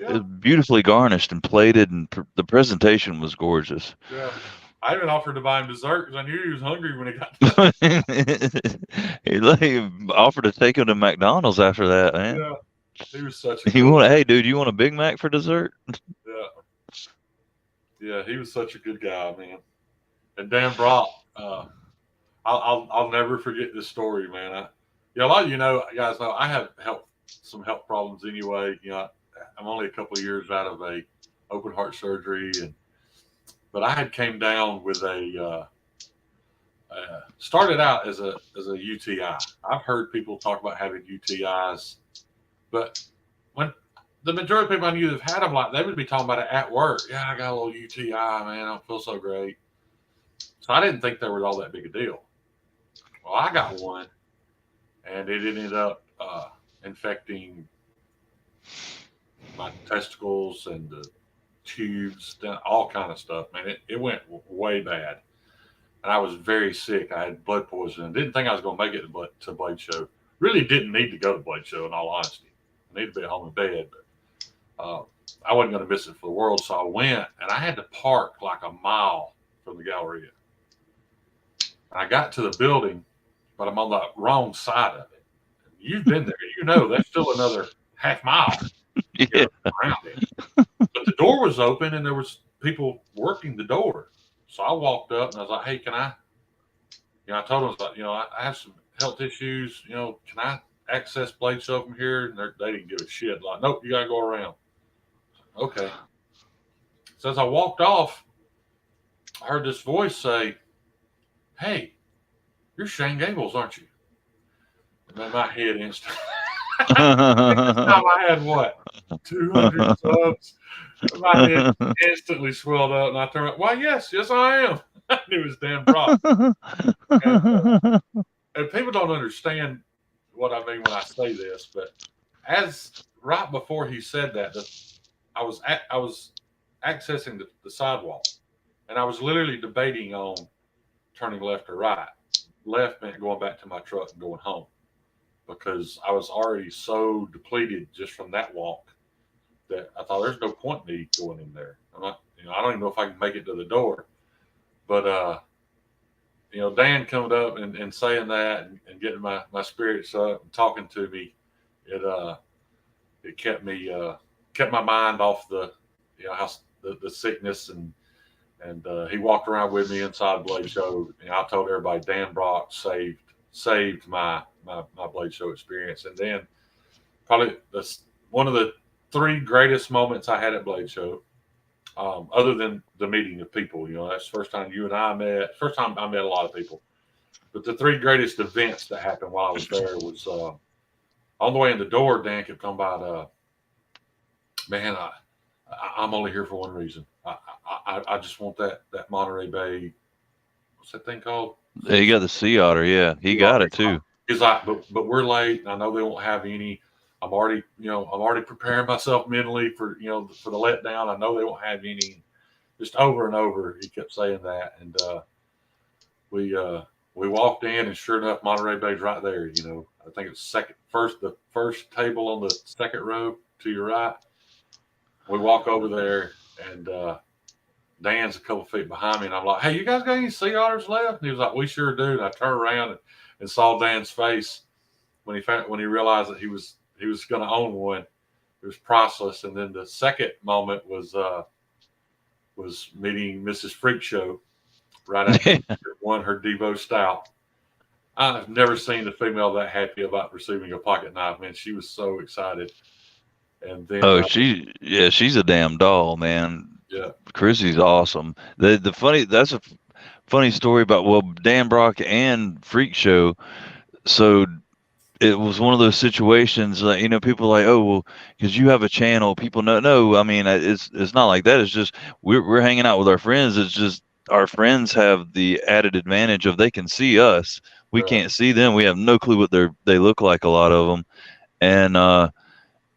was beautifully garnished and plated, and the presentation was gorgeous. Yeah. I even offered to buy him dessert because I knew he was hungry when he got there. He offered to take him to McDonald's after that, man. Yeah. He was such a hey dude, you want a Big Mac for dessert? Yeah. Yeah, he was such a good guy, man. And Dan Brock, I'll never forget this story, man. A lot of guys know I have some health problems anyway. I'm only a couple of years out of a open heart surgery, but I had came down with started out as a UTI. I've heard people talk about having UTIs, but when the majority of people I knew that have had them, like they would be talking about it at work. Yeah, I got a little UTI, man. I don't feel so great. So I didn't think there was all that big a deal. Well, I got one, and it ended up infecting my testicles and the tubes, all kind of stuff. Man, it went way bad, and I was very sick. I had blood poisoning. Didn't think I was going to make it to Blade Show. Really didn't need to go to Blade Show, in all honesty. I needed to be at home in bed, but I wasn't going to miss it for the world. So I went, and I had to park like a mile from the Galleria. And I got to the building, but I'm on the wrong side of it. You've been there, that's still another half mile around it. But the door was open, and there was people working the door. So I walked up, and I was like, "Hey, can I?" I told them, I was like, I have some health issues. Can I access Blade Show from here? And they didn't give a shit. Like, nope, you got to go around. Okay. So as I walked off, I heard this voice say, "Hey, you're Shane Gables, aren't you?" And then my head instantly. I had what? 200 subs. My head instantly swelled up, and I turned around. Why, yes, I am. I knew it was Dan Brock. And people don't understand what I mean when I say this, but right before he said that, I was accessing the sidewalk, and I was literally debating on turning left or right. Left meant going back to my truck and going home, because I was already so depleted just from that walk that I thought there's no point in me going in there. I'm not, I don't even know if I can make it to the door. But Dan coming up and saying that and getting my spirits up and talking to me, it kept my mind off the sickness, and he walked around with me inside Blade Show. I told everybody Dan Brock saved my Blade Show experience. And then probably one of the 3 greatest moments I had at Blade Show, other than the meeting of people. That's the first time you and I met. First time I met a lot of people. But the 3 greatest events that happened while I was there was on the way in the door, Dan kept talking about, man, I'm only here for one reason. I just want that Monterey Bay. What's that thing called? Yeah, you got the Sea Otter. Yeah, he got it too. He's like, but we're late, and I know they won't have any. I'm already preparing myself mentally for the letdown. I know they won't have any. Just over and over, he kept saying that, and we walked in, and sure enough, Monterey Bay's right there. I think it's the first table on the second row to your right. We walk over there, and Dan's a couple feet behind me, and I'm like, "Hey, you guys got any sea otters left?" And he was like, "We sure do." And I turned around and saw Dan's face when he realized that he was going to own one. It was priceless. And then the second moment was meeting Mrs. Freak Show right after she won her Devo Stout. I've never seen a female that happy about receiving a pocket knife. Man, she was so excited. And then she's a damn doll, man. Yeah, Chrissy's awesome. That's a funny story about Dan Brock and Freak Show. So it was one of those situations that people are like, oh well, because you have a channel, people know. No, I mean it's not like that. It's just we're hanging out with our friends. It's just our friends have the added advantage of they can see us. We can't see them. We have no clue what they look like, a lot of them. And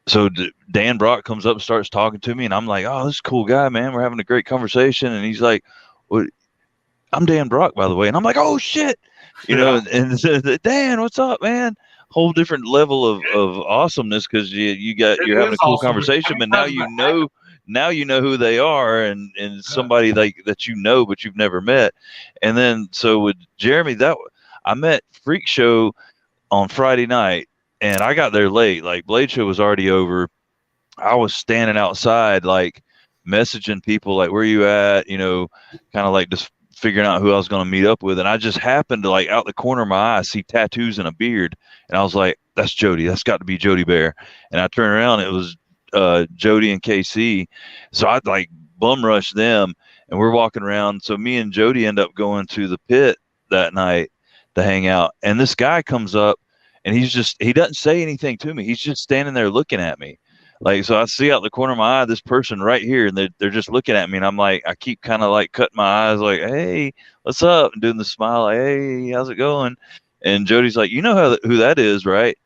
so Dan Brock comes up and starts talking to me, and I'm like, oh, this is a cool guy, man. We're having a great conversation. And he's like, well, I'm Dan Brock, by the way. And I'm like, oh shit, and Dan, what's up, man? Whole different level of awesomeness, because you're having a cool conversation, but now you know who they are, and somebody like that but you've never met. And then so with Jeremy, I met Freak Show on Friday night, and I got there late. Like Blade Show was already over. I was standing outside, like messaging people, like, where you at? Kind of like just figuring out who I was going to meet up with, and I just happened to, like, out the corner of my eye, see tattoos and a beard, and I was like, "That's Jody. That's got to be Jody Bear." And I turned around, it was Jody and KC. So I'd like bum rush them, and we're walking around. So me and Jody end up going to the pit that night to hang out, and this guy comes up, and he doesn't say anything to me. He's just standing there looking at me. Like, so I see out the corner of my eye this person right here, and they're just looking at me, and I'm like, I keep kind of like cutting my eyes, like, "Hey, what's up?" and doing the smile, like, "Hey, how's it going?" And Jody's like, "You know who that is, right?"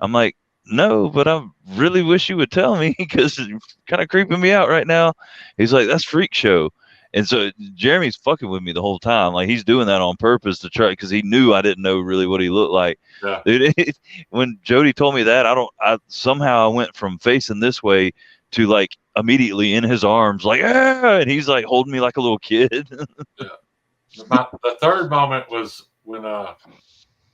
I'm like, "No, but I really wish you would tell me because it's kind of creeping me out right now." He's like, "That's Freak Show." And so Jeremy's fucking with me the whole time. Like, he's doing that on purpose to try, because he knew I didn't know really what he looked like. Yeah. Dude, when Jody told me that, somehow I went from facing this way to like immediately in his arms, like, "Ah!" And he's like holding me like a little kid. Yeah. The third moment was when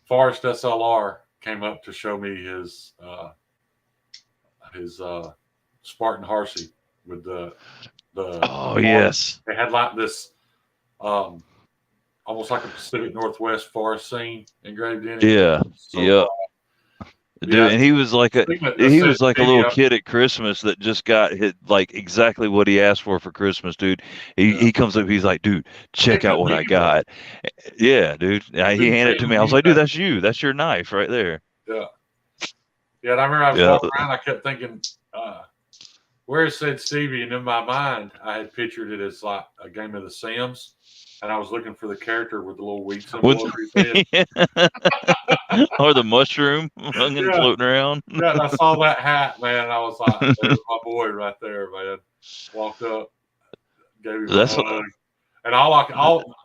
Forrest SLR came up to show me his Spartan Harsey with the Oh, yes. They had like this almost like a Pacific Northwest forest scene engraved in it. Yeah. So, yeah. Dude, yeah. and he was like a little kid at Christmas that just got hit like exactly what he asked for Christmas, dude. He comes up, he's like, "Dude, check out what I got." Yeah, dude. He handed it to me. I was like, "Dude, that's you. That's your knife right there." Yeah. Yeah, and I remember I was walking around, I kept thinking, where it said Stevie, and in my mind, I had pictured it as like a game of The Sims, and I was looking for the character with the little weed symbol over his head. Or the mushroom hung and floating around. Yeah, and I saw that hat, man, and I was like, "There's my boy right there, man." Walked up, gave him a hug. And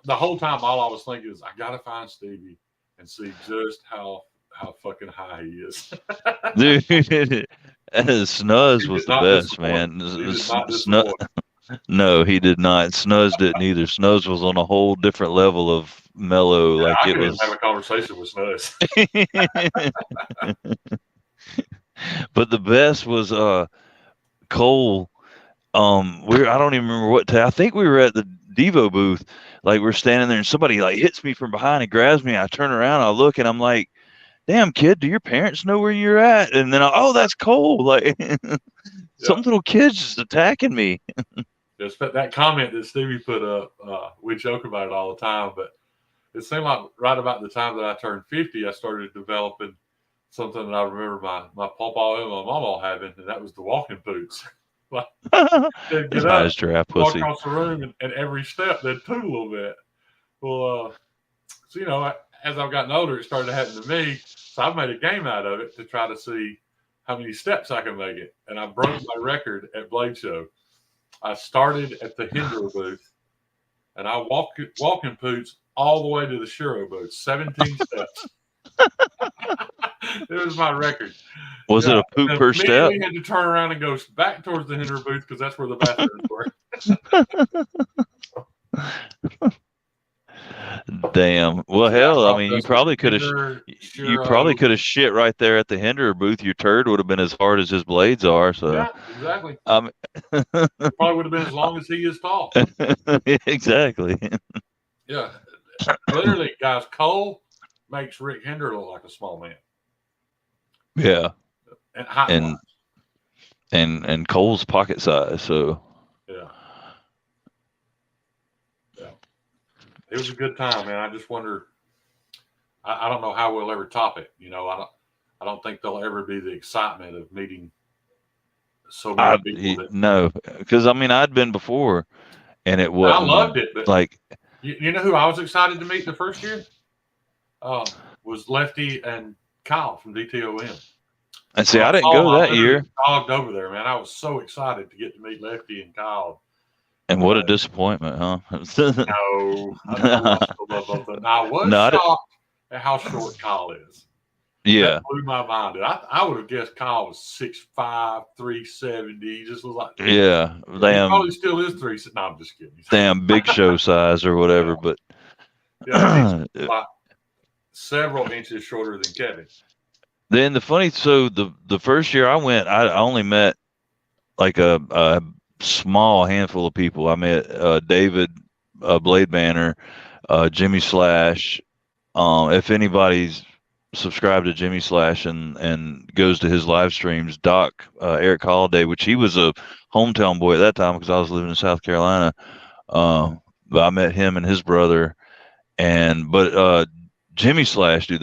the whole time, all I was thinking is, I gotta find Stevie and see just how fucking high he is. Dude, Snuzz was the best, man. No, he did not. Snuzz didn't either. Snuzz was on a whole different level of mellow. Yeah, like I it was. Have a conversation with Snuzz. But the best was Cole. I don't even remember I think we were at the Devo booth. Like, we're standing there, and somebody like hits me from behind and grabs me. I turn around, I look, and I'm like, "Damn, kid, do your parents know where you're at?" And then oh, that's Cole. Like, some little kid's just attacking me. Just that comment that Stevie put up, we joke about it all the time, but it seemed like right about the time that I turned 50, I started developing something that I remember my papa and my mama having, and that was the walking boots. Like, they'd get up, walk across the room, and every step they'd toot a little bit. Well, so as I've gotten older, it started happening to me. So I've made a game out of it to try to see how many steps I can make it, and I broke my record at Blade Show. I started at the Hendro booth, and I walking poots all the way to the Shiro booth, 17 steps. It was my record. Was it a poop per step? We had to turn around and go back towards the Hendro booth because that's where the bathrooms were. Damn. Well, hell, I mean, you probably could have shit right there at the Hinder booth. Your turd would have been as hard as his blades are. So yeah, exactly. Probably would have been as long as he is tall. Exactly. Yeah, literally, guys. Cole makes Rick Hinder look like a small man. Yeah, and Cole's pocket size. So yeah. It was a good time, man. I just wonder. I don't know how we'll ever top it. I don't think there'll ever be the excitement of meeting so many people. No, because I mean, I'd been before, and it was. I loved it, but like, you know who I was excited to meet the first year? Was Lefty and Kyle from DTOM. And see, I didn't go that year. Dogged over there, man. I was so excited to get to meet Lefty and Kyle. And what a disappointment, huh? No, I was shocked at how short Kyle is. Yeah, that blew my mind. I would have guessed Kyle was 6'5", 370. He just was like, yeah, damn. He probably still is 370. No, I'm just kidding. Damn, Big Show size or whatever. Yeah. But he's like several inches shorter than Kevin. Then the first year I went, I only met like a small handful of people. I met David Blade Banner, Jimmy Slash. If anybody's subscribed to Jimmy Slash and goes to his live streams, Doc Eric Holiday, which he was a hometown boy at that time because I was living in South Carolina. But I met him and his brother, but Jimmy Slash, dude,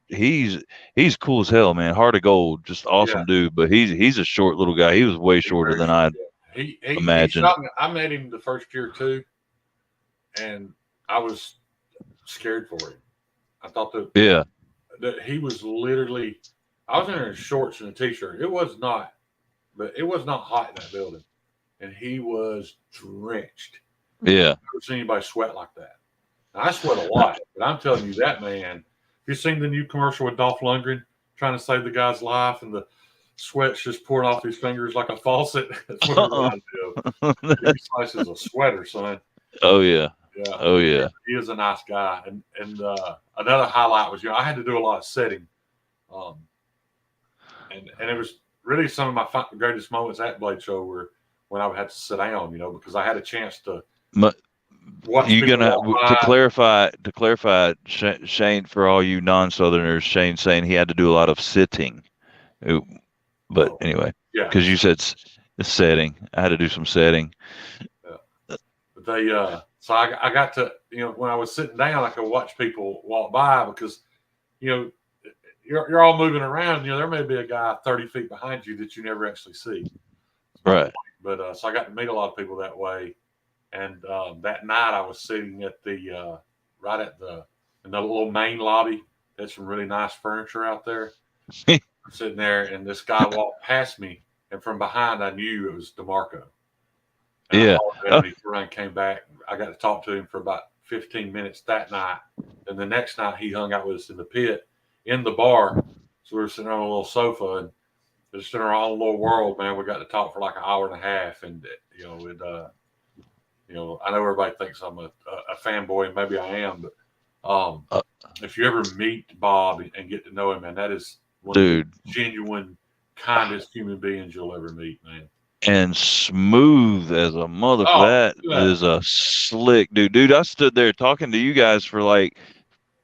he's cool as hell, man. Heart of gold, just awesome dude. But he's a short little guy. He was way shorter than I'd imagined. I met him the first year too, and I was scared for him. I thought that he was literally. I was in there in shorts and a t-shirt. It was not hot in that building, and he was drenched. Yeah, I've never seen anybody sweat like that. Now, I sweat a lot, but I'm telling you, that man. Have you seen the new commercial with Dolph Lundgren trying to save the guy's life, and the sweat's just pouring off his fingers like a faucet? That's what it reminds me of. Jimmy Slash is a sweater, son. Oh yeah. Yeah. Oh yeah. He is a nice guy. And another highlight was, I had to do a lot of setting. And it was really some of my greatest moments at Blade Show were when I would have to sit down, because I had a chance to watch. You gonna to clarify, Shane, for all you non-Southerners, Shane saying he had to do a lot of sitting. But anyway, because you said setting, I had to do some setting. Yeah. But so I got to, when I was sitting down, I could watch people walk by because, you're all moving around. There may be a guy 30 feet behind you that you never actually see. Right. But so I got to meet a lot of people that way. And that night I was sitting at the right at in the little main lobby. There's some really nice furniture out there. I'm sitting there, and this guy walked past me, and from behind I knew it was DeMarco. And I came back. I got to talk to him for about 15 minutes that night. And the next night he hung out with us in the pit in the bar. So we were sitting on a little sofa and just in our own little world, man. We got to talk for like an hour and a half. And, I know everybody thinks I'm a fanboy, and maybe I am, but if you ever meet Bob and get to know him, man, that is one of the genuine, kindest human beings you'll ever meet, man. And smooth as a mother. That is a slick dude. Dude, I stood there talking to you guys for like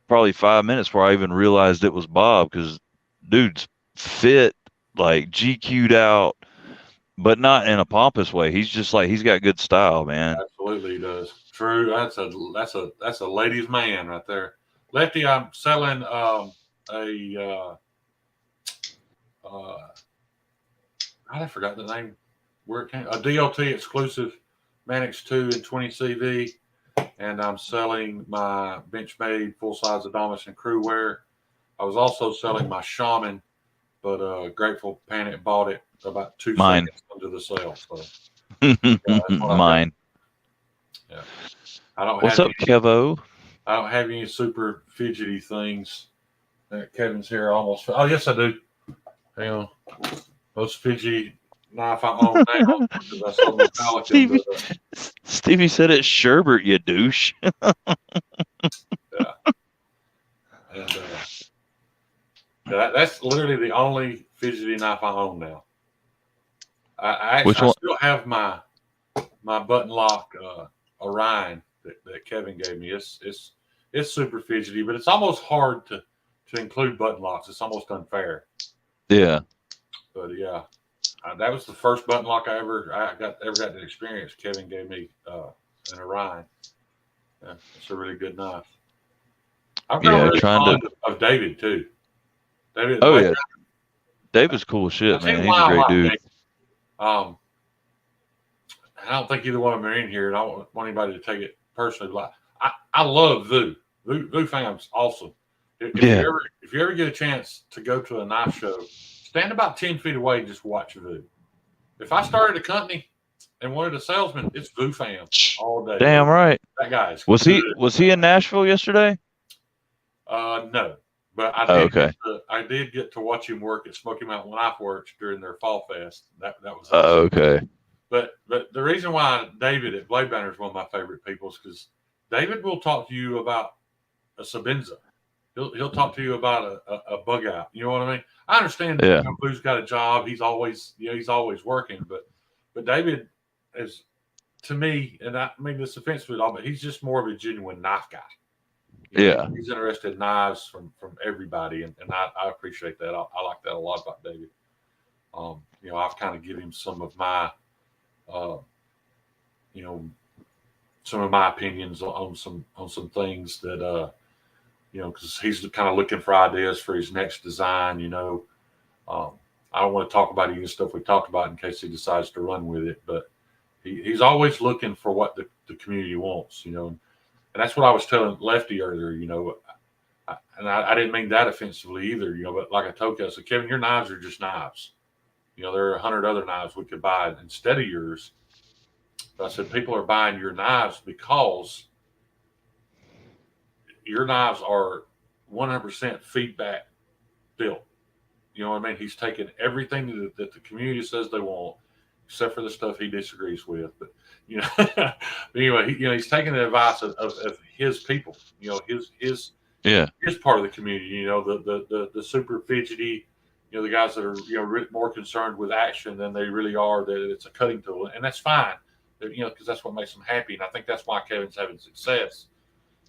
probably 5 minutes before I even realized it was Bob, because dude's fit, like GQ'd out, but not in a pompous way. He's just like, he's got good style, man. Absolutely, he does. True. That's a ladies' man right there. Lefty, I'm selling I forgot the name. Where it came, a DLT exclusive Mannix 2 and 20 CV, and I'm selling my Benchmade full size Adamas and crew wear. I was also selling my Shaman, but Grateful Panic bought it about 2 seconds into the sale. So mine. Yeah. I don't. What's up, Kevo? I don't have any super fidgety things. Kevin's here almost. Oh yes, I do. Hang on. Most fidgety knife I own now because I sold my Pelican. Stevie said it's sherbet, you douche. Yeah. And that's literally the only fidgety knife I own now. I still have my button lock Orion that Kevin gave me. It's super fidgety, but it's almost hard to include button locks. It's almost unfair. Yeah. But yeah, that was the first button lock I ever got to experience. Kevin gave me an Orion. Yeah, it's a really good knife. I'm really fond of David too. David. Oh yeah, David's cool as shit, man. He's a great dude. I don't think either one of them are in here, and I don't want anybody to take it personally. But I love Vu. Vu fam's awesome. If you ever get a chance to go to a knife show, stand about 10 feet away and just watch Vu. If I started a company and wanted a salesman, it's Vu fam all day. Damn right. That guy's was he in Nashville yesterday? No, but I did get to watch him work at Smoky Mountain Knife Works during their Fall Fest. That was awesome. Okay. But the reason why David at Blade Banner is one of my favorite people is because David will talk to you about a Sabenza. He'll talk to you about a bug out. You know what I mean? I understand that Vu's got a job. He's always working, but David is to me, and I mean this offensively at all, but he's just more of a genuine knife guy. Yeah. He's interested in knives from everybody, and I appreciate that. I like that a lot about David. I've kind of given him some of my, some of my opinions on some things that, because he's kind of looking for ideas for his next design. I don't want to talk about any stuff we talked about in case he decides to run with it, but he's always looking for what the community wants, and that's what I was telling Lefty earlier, I didn't mean that offensively either, but like I told you, I said, Kevin, your knives are just knives. There are 100 other knives we could buy instead of yours. But I said, people are buying your knives because your knives are 100% feedback built. You know what I mean? He's taken everything that the community says they want, except for the stuff he disagrees with. But but anyway, he's taking the advice of his people. His part of the community. The super fidgety. The guys that are more concerned with action than they really are that it's a cutting tool, and that's fine. Because that's what makes them happy, and I think that's why Kevin's having success.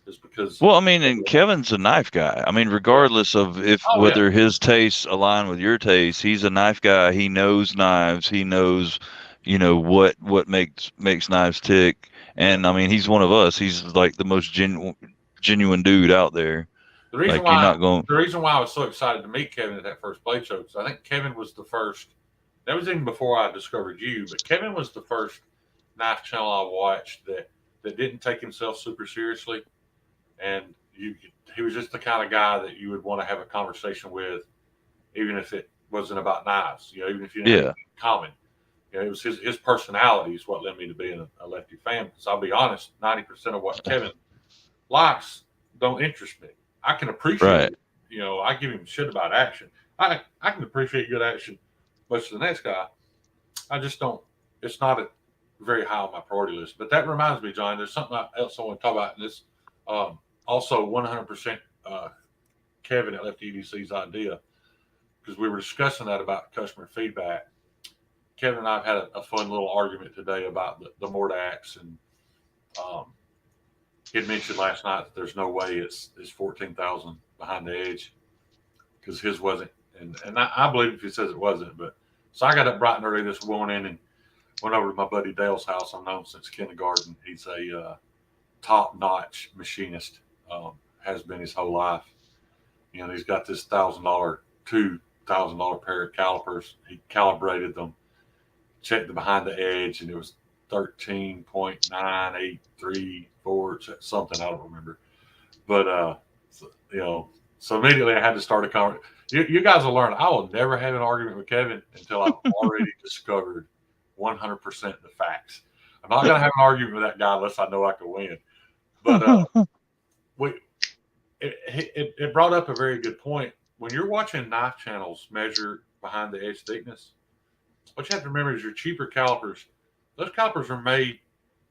Is because and Kevin's a knife guy. Regardless of whether his tastes align with your taste, he's a knife guy. He knows knives. He knows, what makes knives tick. And he's one of us. He's like the most genuine dude out there. The reason why I was so excited to meet Kevin at that first Blade Show, because I think Kevin was the first. That was even before I discovered you, but Kevin was the first knife channel I watched that didn't take himself super seriously. And he was just the kind of guy that you would want to have a conversation with, even if it wasn't about knives, even if you didn't have anything in common. It was his personality is what led me to being a Lefty fan. Because I'll be honest, 90% of what Kevin likes don't interest me. I can appreciate it. I give him shit about action. I can appreciate good action much to the next guy. I just don't. It's not very high on my priority list. But that reminds me, John, there's something else I want to talk about in this. Also, 100% Kevin at Lefty EDC's idea, because we were discussing that about customer feedback. Kevin and I have had a fun little argument today about the Mordax, and he had mentioned last night that there's no way it's 14,000 behind the edge, because his wasn't, and I believe if he says it wasn't. But so I got up bright and early this morning and went over to my buddy Dale's house. I've known him since kindergarten. He's a top-notch machinist. Has been his whole life. He's got this $2,000 pair of calipers. He calibrated them, checked the behind the edge, and it was 13.983 something. I don't remember. But so immediately I had to start a conversation. You guys will learn. I will never have an argument with Kevin until I've already discovered 100% the facts. I'm not going to have an argument with that guy unless I know I can win. But it brought up a very good point. When you're watching knife channels measure behind the edge thickness, what you have to remember is your cheaper calipers. Those calipers are made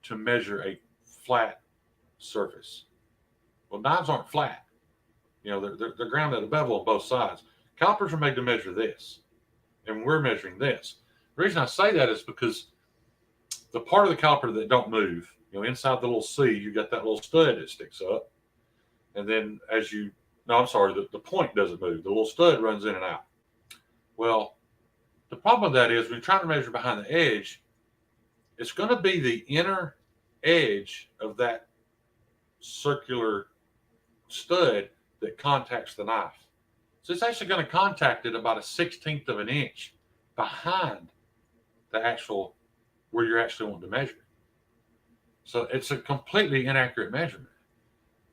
to measure a flat surface. Well, knives aren't flat. They're ground at a bevel on both sides. Calipers are made to measure this, and we're measuring this. The reason I say that is because the part of the caliper that don't move, inside the little C, you got that little stud that sticks up. And then the point doesn't move. The little stud runs in and out. Well, the problem with that is when you're trying to measure behind the edge, it's going to be the inner edge of that circular stud that contacts the knife. So it's actually going to contact it about 1/16 of an inch behind the actual where you're actually wanting to measure. So it's a completely inaccurate measurement.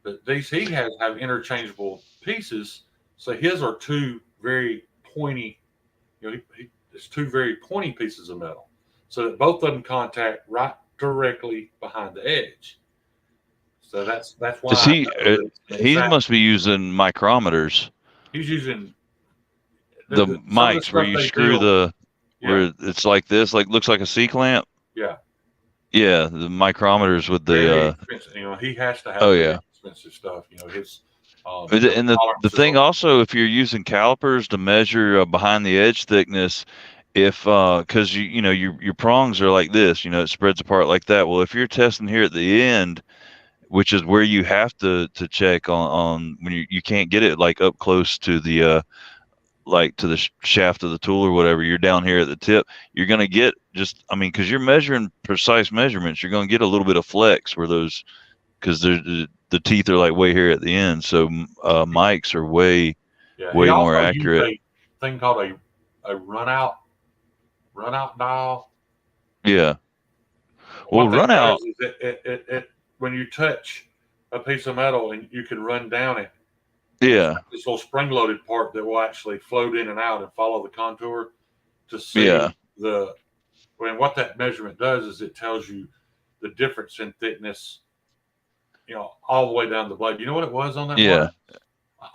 But these he has have interchangeable pieces. So his are two very pointy, it's two very pointy pieces of metal, so that both of them contact right directly behind the edge. So that's why. He must be using micrometers. He's using the mics where you screw where it's like this, looks like a C-clamp. Yeah. Yeah, the micrometers with the. He has to have. Expensive stuff. His. And the thing also, if you're using calipers to measure behind the edge thickness, if because you know your prongs are like this, you know, it spreads apart like that. Well, if you're testing here at the end, which is where you have to check on when you can't get it like up close to the like to the shaft of the tool or whatever, you're down here at the tip, you're going to get just, I mean, because you're measuring precise measurements, you're going to get a little bit of flex where those, because the teeth are like way here at the end. So mics are way He more also used accurate. a thing called a run out dial. Yeah. Well, What that run does out. is it when you touch a piece of metal and you can run down it, it's Yeah. got this little spring loaded part that will actually float in and out and follow the contour to Yeah. see the. When what that measurement does is it tells you the difference in thickness, you know, all the way down the blade. You know what it was on that Yeah. one?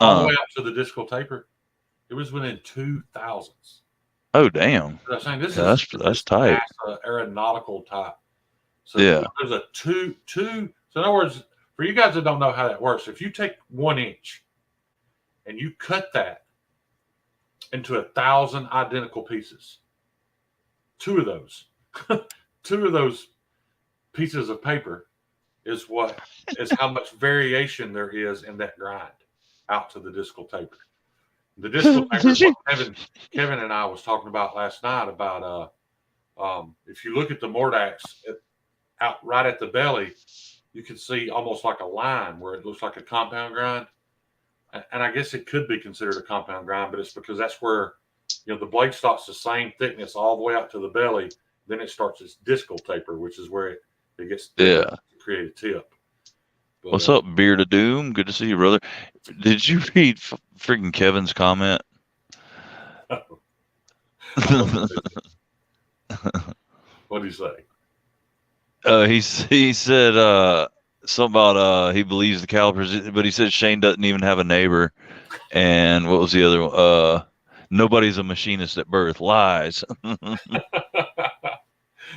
All the way up to the discal taper. It was within 2 thousandths. Oh, damn. I'm saying this Yeah, is that's tight. NASA aeronautical type. So Yeah. there's a two. So in other words, for you guys that don't know how that works, if you take 1 inch and you cut that into 1,000 identical pieces, two of those, two of those pieces of paper is how much variation there is in that grind out to the discal taper. The discal taper is what Kevin and I was talking about last night about if you look at the Mordax out right at the belly, you can see almost like a line where it looks like a compound grind. And I guess it could be considered a compound grind, but it's because that's where, you know, the blade starts the same thickness all the way out to the belly. Then it starts its discal taper, which is where it gets Yeah. to create a tip. But, What's up, Beard of Doom? Good to see you, brother. Did you read freaking Kevin's comment? What did he say? He said something about he believes the calipers, but he said Shane doesn't even have a neighbor. And what was the other one? Nobody's a machinist at birth. Lies.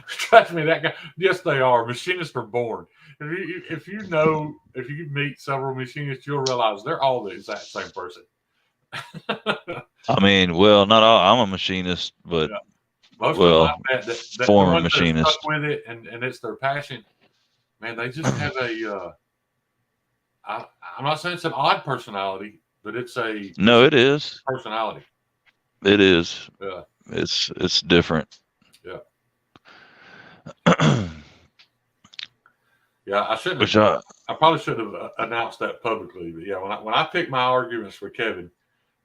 Trust me, that guy. Yes, they are. Machinists are born. If you meet several machinists, you'll realize they're all the exact same person. I mean, well, not all. I'm a machinist, but yeah. Most well, of them I met that former the ones machinist. that are stuck with it and it's their passion. Man, they just have a. I'm not saying it's an odd personality, but it's a. No, it is personality. It is. Yeah. It's different. Yeah. Yeah, I shouldn't. I probably should have announced that publicly. But yeah, when I pick my arguments for Kevin,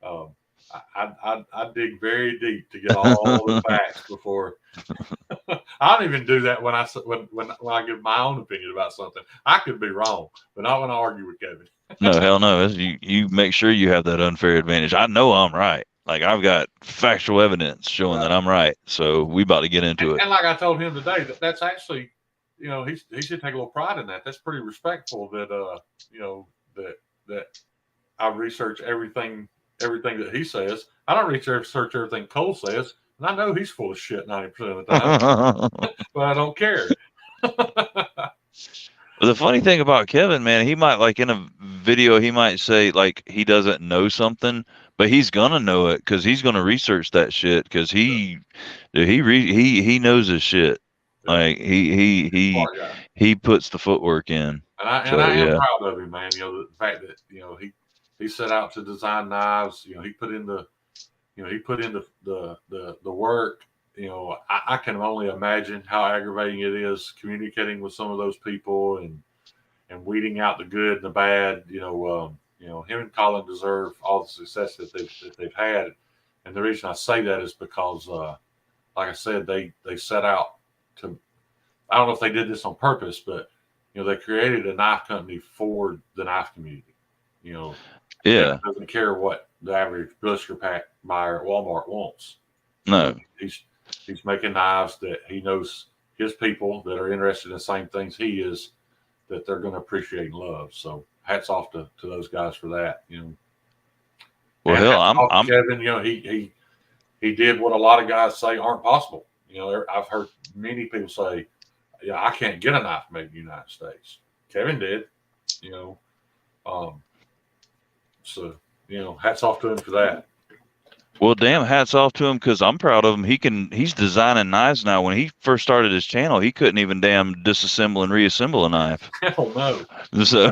I dig very deep to get all the facts before. I don't even do that when I give my own opinion about something. I could be wrong, but not when I argue with Kevin. No, hell no. You make sure you have that unfair advantage. I know I'm right. Like I've got factual evidence showing that I'm right. So we about to get into it. And like I told him today, that's actually, you know, he should take a little pride in that. That's pretty respectful that you know, that I research everything that he says. I don't research everything Cole says, and I know he's full of shit 90% of the time, but I don't care. The funny thing about Kevin, man, he might like in a video, he might say like he doesn't know something, but he's gonna know it because he's gonna research that shit because he knows his shit. Like he puts the footwork in. And I am proud of him, man. You know, the fact that, you know, he set out to design knives. You know, he put in the work. You know, I can only imagine how aggravating it is communicating with some of those people and weeding out the good and the bad. You know, him and Colin deserve all the success that they've had. And the reason I say that is because, like I said, they set out to. I don't know if they did this on purpose, but you know, they created a knife company for the knife community. You know, yeah, doesn't care what the average blister pack buyer at Walmart wants. No, he's making knives that he knows his people that are interested in the same things he is, that they're going to appreciate and love. So hats off to those guys for that. You know, well, hell, I'm Kevin. You know, he did what a lot of guys say aren't possible. You know, I've heard many people say, "Yeah, I can't get a knife made in the United States." Kevin did. You know, so you know, hats off to him for that. Well, damn, hats off to him because I'm proud of him. He's designing knives now. When he first started his channel, he couldn't even damn disassemble and reassemble a knife. Hell no. So,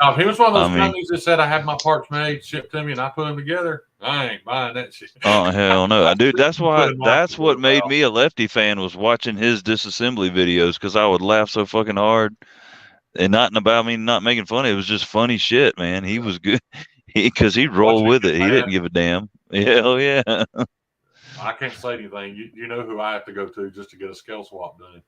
Now, if he was one of I those mean, companies that said I have my parts made, shipped to me, and I put them together, I ain't buying that shit. oh hell no, dude. That's Put why. a knife That's together, what made pal. me a lefty fan was watching his disassembly videos because I would laugh so fucking hard. And not about me not making fun. It was just funny shit, man. He was good. Because he'd roll Watching it with get it. He didn't bad, give a damn. Hell yeah. I can't say anything. You know who I have to go to just to get a scale swap done.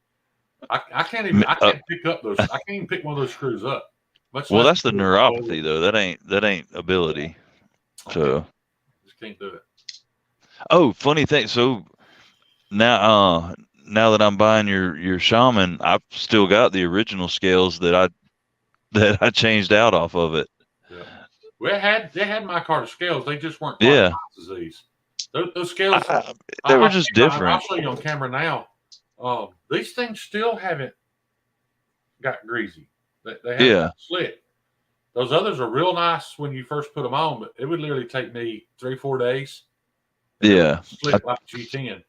I can't even I can't pick up those. I can't even pick one of those screws up. Much Well, less that's the put it in my hole. neuropathy though. That ain't ability. I So, just can't do it. oh, funny thing. So now that I'm buying your shaman, I've still got the original scales that I changed out off of it. Yeah. Well, they had my car scales. They just weren't quite as Yeah, nice as these. Those scales. they were I'll just I'll different. show you on camera now. These things still haven't got greasy. They haven't Yeah, got slick. Those others are real nice when you first put them on, but it would literally take me 3-4 days, and they would yeah. slick like G10.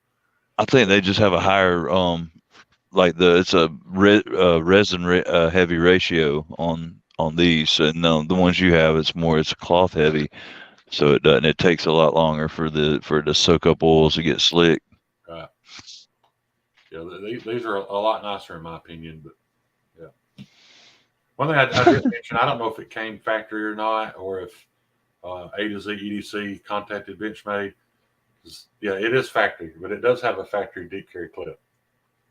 I think they just have a higher like it's a resin heavy ratio on these, and the ones you have it's a cloth heavy, so it takes a lot longer for it to soak up oils to get slick. Right. Yeah, these are a lot nicer in my opinion. But yeah, one thing I did mention, I don't know if it came factory or not, or if A to Z EDC contacted Benchmade. Yeah, it is factory, but it does have a factory deep carry clip.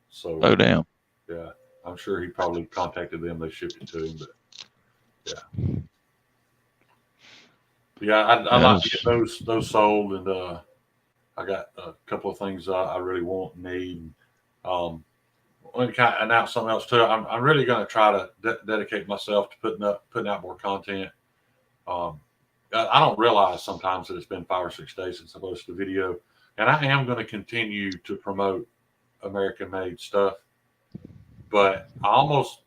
So Oh damn. yeah, I'm sure he probably contacted them. They shipped it to him, but yeah, I'd Yeah, like to get those sold, and I got a couple of things I really want and need. Um, want to kind of announce something else too. I'm really going to try to dedicate myself to putting out more content. Um, I don't realize sometimes that it's been 5 or 6 days since I posted a video, and I am going to continue to promote American made stuff. But I almost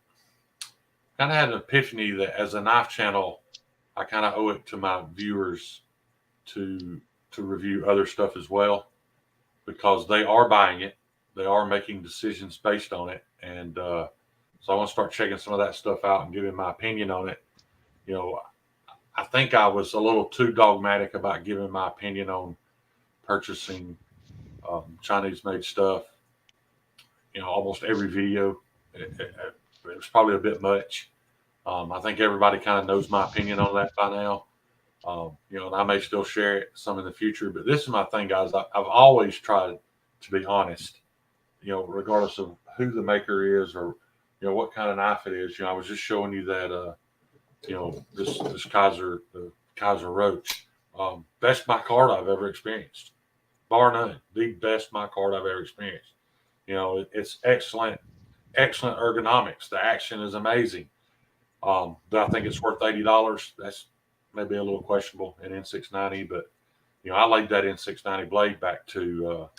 kind of had an epiphany that as a knife channel, I kind of owe it to my viewers to review other stuff as well, because they are buying it, they are making decisions based on it, and so I want to start checking some of that stuff out and giving my opinion on it. You know, I think I was a little too dogmatic about giving my opinion on purchasing Chinese made stuff. You know, almost every video, it was probably a bit much. I think everybody kind of knows my opinion on that by now. You know, and I may still share it some in the future, but this is my thing, guys. I've always tried to be honest, you know, regardless of who the maker is or, you know, what kind of knife it is. You know, I was just showing you that, you know, this Kaiser, the Kaiser Roach, best micarta I've ever experienced, bar none. The best micarta I've ever experienced. You know, it's excellent, excellent ergonomics. The action is amazing. Do I think it's worth $80? That's maybe a little questionable in N690, but you know, I laid that N690 blade back to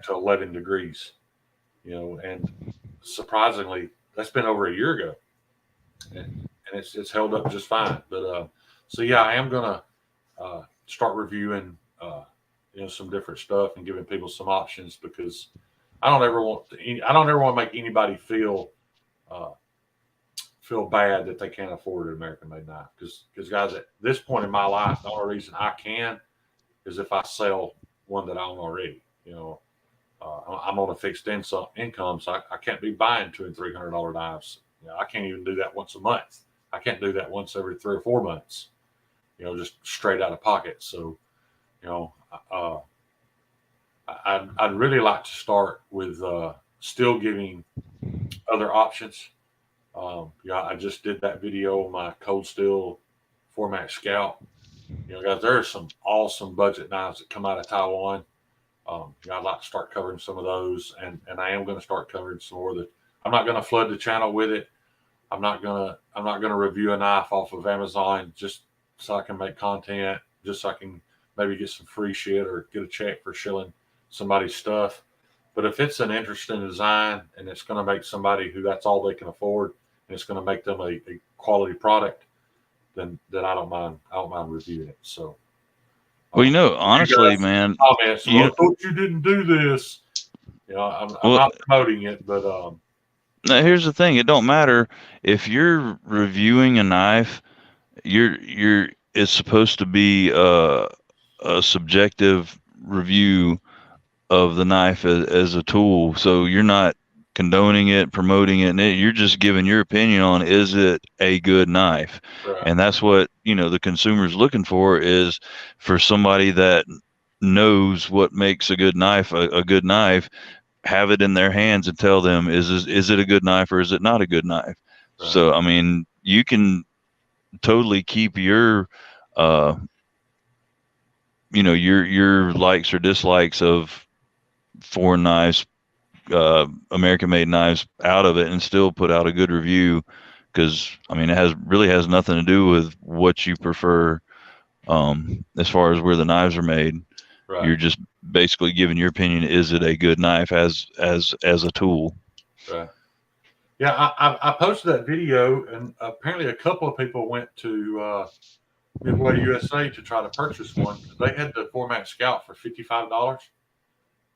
11 degrees. You know, and surprisingly, that's been over a year ago, and it's held up just fine. But so yeah, I am gonna start reviewing you know, some different stuff and giving people some options, because I don't ever want to make anybody uh, feel bad that they can't afford an American made knife. Because guys, at this point in my life, the only reason I can is if I sell one that I own already. You know, I'm on a fixed income, so I can't be buying $200 and $300 knives. You know, I can't even do that once a month. I can't do that once every 3 or 4 months. You know, just straight out of pocket. So, you know, I'd really like to start with still giving other options. Yeah, I just did that video on my Cold Steel Format Scout. You know, guys, there are some awesome budget knives that come out of Taiwan. You know, I'd like to start covering some of those, and I am going to start covering some more. That I'm not going to flood the channel with it. I'm not gonna review a knife off of Amazon just so I can make content, just so I can maybe get some free shit or get a check for shilling somebody's stuff. But if it's an interesting design and it's going to make somebody who that's all they can afford, and it's going to make them a quality product, then I don't mind reviewing it. So Well, you know, honestly, guys man, comments. you Well, I thought you didn't do this. You know, I'm well, not promoting it, but now here's the thing: it don't matter if you're reviewing a knife. You're it's supposed to be a subjective review of the knife as a tool. So you're not condoning it, promoting it, and you're just giving your opinion on is it a good knife. right, And that's what, you know, the consumer's looking for is for somebody that knows what makes a good knife a good knife, have it in their hands and tell them is it a good knife or is it not a good knife. right, So I mean, you can totally keep your uh you know your likes or dislikes of foreign knives, American made knives out of it and still put out a good review, because I mean it has nothing to do with what you prefer, as far as where the knives are made. right, You're just basically giving your opinion, is it a good knife as a tool. right. Yeah, I posted that video, and apparently a couple of people went to Midway USA to try to purchase one. They had the Format Scout for $55,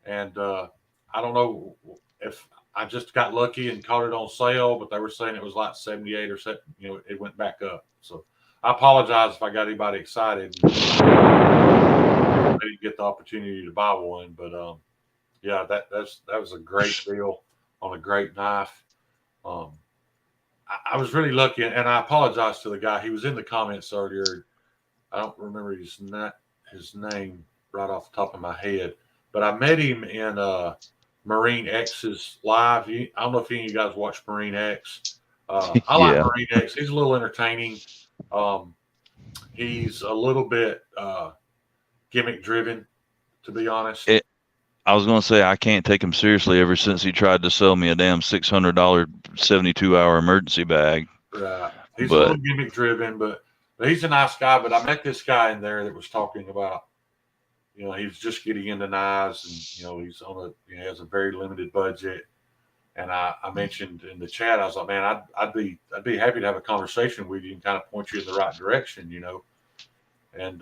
and I don't know if I just got lucky and caught it on sale, but they were saying it was like 78 or something. You know, it went back up. So I apologize if I got anybody excited. I didn't get the opportunity to buy one, but yeah, that was a great deal on a great knife. Um, I was really lucky, and I apologize to the guy. He was in the comments earlier. I don't remember his name right off the top of my head, but I met him in Marine X's live. I don't know if any of you guys watch Marine X. I like Yeah. Marine X. He's a little entertaining. Um, he's a little bit gimmick driven, to be honest. I was going to say I can't take him seriously ever since he tried to sell me a damn $600 72-hour emergency bag. Right. He's a But little gimmick driven, but he's a nice guy. But I met this guy in there that was talking about, you know, he was just getting into knives, and you know, he has a very limited budget. And I mentioned in the chat, I was like, man, I'd be happy to have a conversation with you and kind of point you in the right direction, you know. And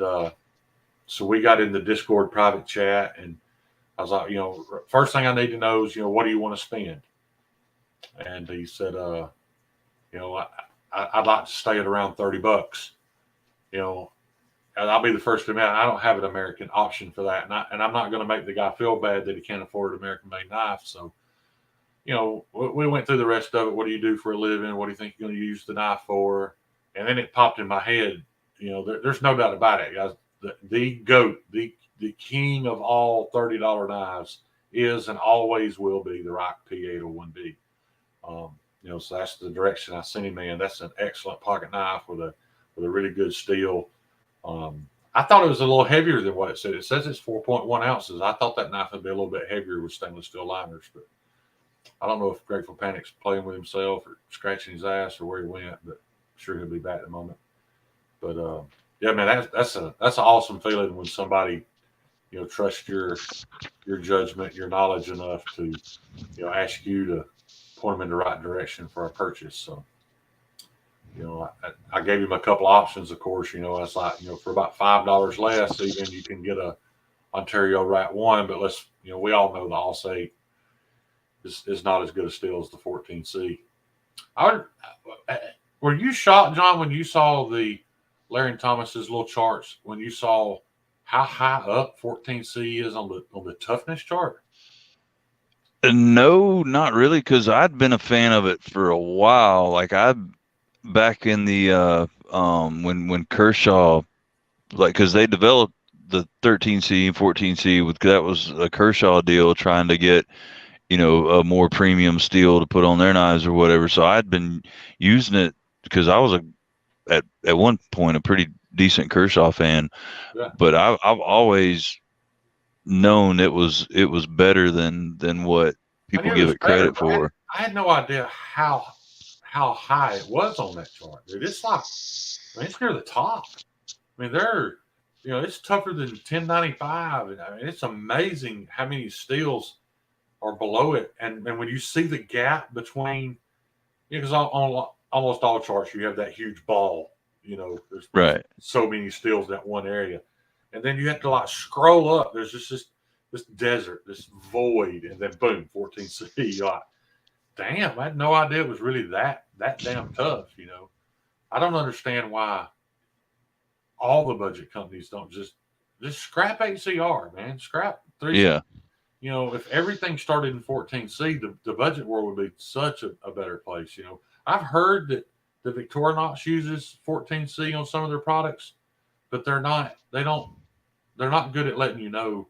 so we got in the Discord private chat, and I was like, you know, first thing I need to know is, you know, what do you want to spend? And he said, you know, I'd like to stay at around $30. You know, and I'll be the first to admit I don't have an American option for that, and I'm not going to make the guy feel bad that he can't afford an American-made knife. So, you know, we went through the rest of it. What do you do for a living? What do you think you're going to use the knife for? And then it popped in my head. You know, there's no doubt about it, guys. The goat, the king of all $30 knives is and always will be the Reich P801B. You know, so that's the direction I sent him in. That's an excellent pocket knife with a really good steel. I thought it was a little heavier than what it said. It says it's 4.1 ounces. I thought that knife would be a little bit heavier with stainless steel liners, but I don't know if Grateful Panic's playing with himself or scratching his ass or where he went, but I'm sure he'll be back in a moment. But yeah, man, that's an awesome feeling when somebody, you know, trusts your judgment, your knowledge enough to, you know, ask you to point them in the right direction for a purchase. So, you know, I gave him a couple options, of course. You know, it's like, you know, for about $5 less, even you can get a Ontario Rat 1, but you know, we all know the Alsate is not as good a steel as the 14C. Were you shocked, John, when you saw the Larry Thomas's little charts, when you saw how high up 14C is on the toughness chart? no, not really, because I'd been a fan of it for a while. Like back in the when Kershaw, like, because they developed the 13C and 14C that was a Kershaw deal, trying to get, you know, a more premium steel to put on their knives or whatever. So I'd been using it because I was at one point a pretty decent Kershaw fan. Yeah. But I've always known it was better than what people give it credit for. I had no idea how high it was on that chart, dude. It's like, I mean, it's near the top. I mean, you know, it's tougher than 1095. And I mean, it's amazing how many steels are below it. And when you see the gap between, you know, because on almost all charts, you have that huge ball, you know, there's Right. so many steels in that one area. and then you have to like scroll up. There's just this desert, this void, and then boom, 14C. You're like, damn, I had no idea it was really that damn tough. I don't understand why all the budget companies don't just scrap HCR, man. Scrap 3C. Yeah. If everything started in 14C, the budget world would be such a better place. I've heard that the Victorinox uses 14C on some of their products, but they're not good at letting you know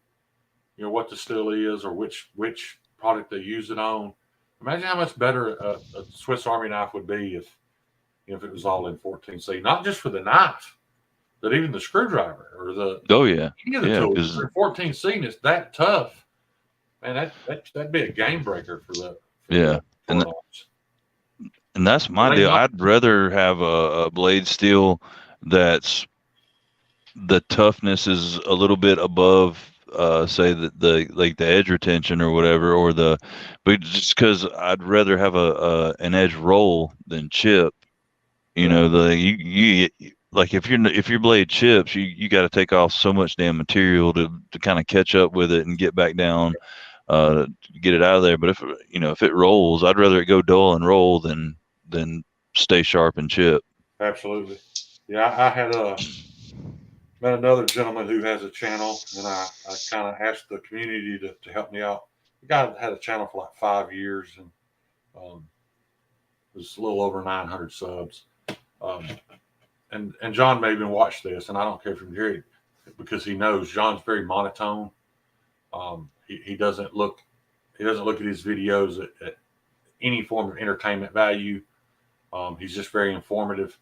what the steel is or which product they use it on. Imagine how much better a Swiss Army knife would be if it was all in 14C, not just for the knife, but even the screwdriver or any of the tools. If 14C and it's that tough, man, that'd be a game breaker for the and that's my deal. I'd rather have a blade steel that's the toughness is a little bit above, say the edge retention or whatever, but just because I'd rather have an edge roll than chip. Like if your blade chips, you got to take off so much damn material to kind of catch up with it and get back down, to get it out of there. But if it rolls, I'd rather it go dull and roll than stay sharp and chip. Absolutely. Yeah, I had met another gentleman who has a channel, and I kind of asked the community to help me out. The guy had a channel for like 5 years, and it was a little over 900 subs. And John may even watch this, and I don't care if you hear it because he knows John's very monotone. He doesn't look at his videos at any form of entertainment value. He's just very informative.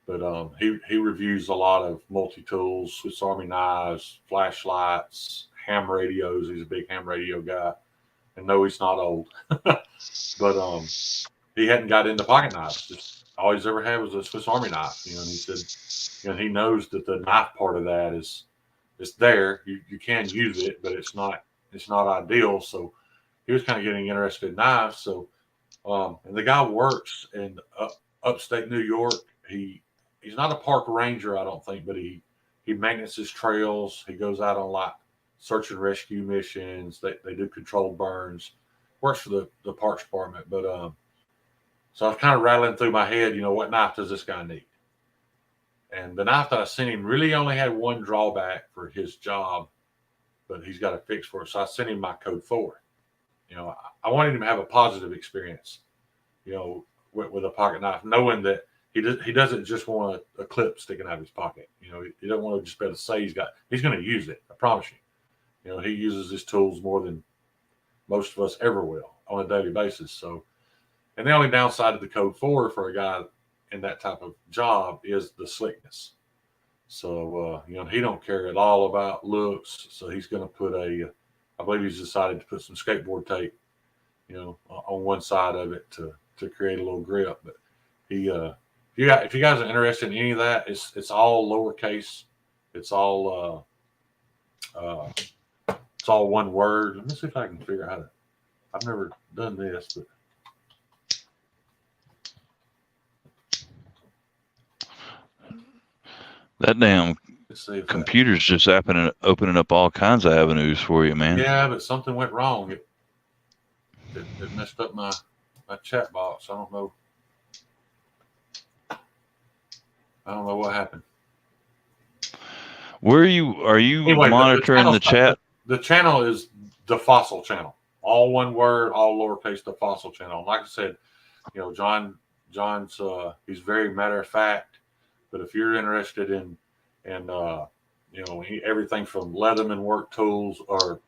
But he reviews a lot of multi-tools, Swiss Army knives, flashlights, ham radios. He's a big ham radio guy. And no, he's not old. But he hadn't got into pocket knives. Just all he's ever had was a Swiss Army knife. And he said, he knows that the knife part of that it's there. You can use it, but it's not ideal. So he was kind of getting interested in knives. So and the guy works in upstate New York. He's not a park ranger, I don't think, but he maintenances trails. He goes out on like search and rescue missions. They do controlled burns. Works for the parks department. But so I was kind of rattling through my head, what knife does this guy need? And the knife that I sent him really only had one drawback for his job, but he's got a fix for it. So I sent him my Code 4. I wanted him to have a positive experience, with a pocket knife, knowing that he doesn't just want a clip sticking out of his pocket. He doesn't want to just be able to say he's going to use it. I promise you. He uses his tools more than most of us ever will on a daily basis. So, and the only downside of the Code 4 for a guy in that type of job is the slickness. So, he don't care at all about looks. So he's going to put I believe he's decided to put some skateboard tape, on one side of it to create a little grip. But if you guys are interested in any of that, it's all lowercase. It's all one word. Let me see if I can figure out how to. I've never done this, but that damn computer's just opening up all kinds of avenues for you, man. Yeah, but something went wrong. It messed up my chat box. I don't know what happened. Where are you anyway, monitoring the chat? The channel is the Fossil channel. All one word, all lowercase, the Fossil channel. Like I said, John's he's very matter of fact. But if you're interested in everything from Leatherman work tools or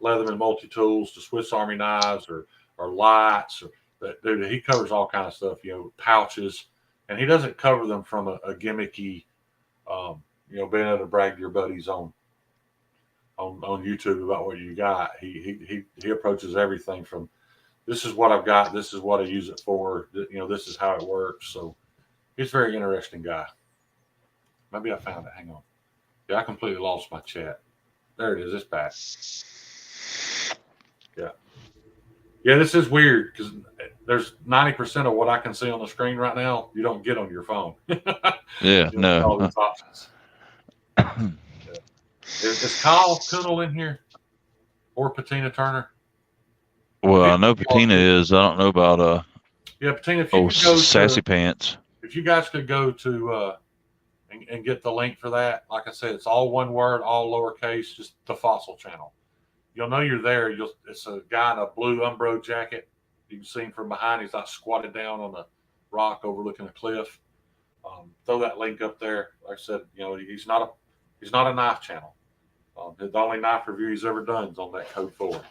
Leatherman multi-tools to Swiss Army knives or lights, dude, he covers all kinds of stuff, pouches, and he doesn't cover them from a gimmicky, being able to brag to your buddies on YouTube about what you got. He approaches everything from this is what I've got, this is what I use it for, this is how it works. So he's a very interesting guy. Maybe I found it. Hang on. Yeah, I completely lost my chat. There it is. It's back. Yeah. Yeah, this is weird because there's 90% of what I can see on the screen right now you don't get on your phone. Yeah, no. All these options. Yeah. Is Kyle Kunnel in here or Patina Turner? Well, I know Patina is. I don't know about yeah, Patina. If you could go Sassy to, Pants. if you guys could go to and get the link for that, like I said, it's all one word, all lowercase, just the Fossil channel. You'll know you're there. It's a guy in a blue Umbro jacket. You can see him from behind. He's not squatted down on a rock overlooking a cliff. Throw that link up there. Like I said, he's not a knife channel. The only knife review he's ever done is on that Code 4.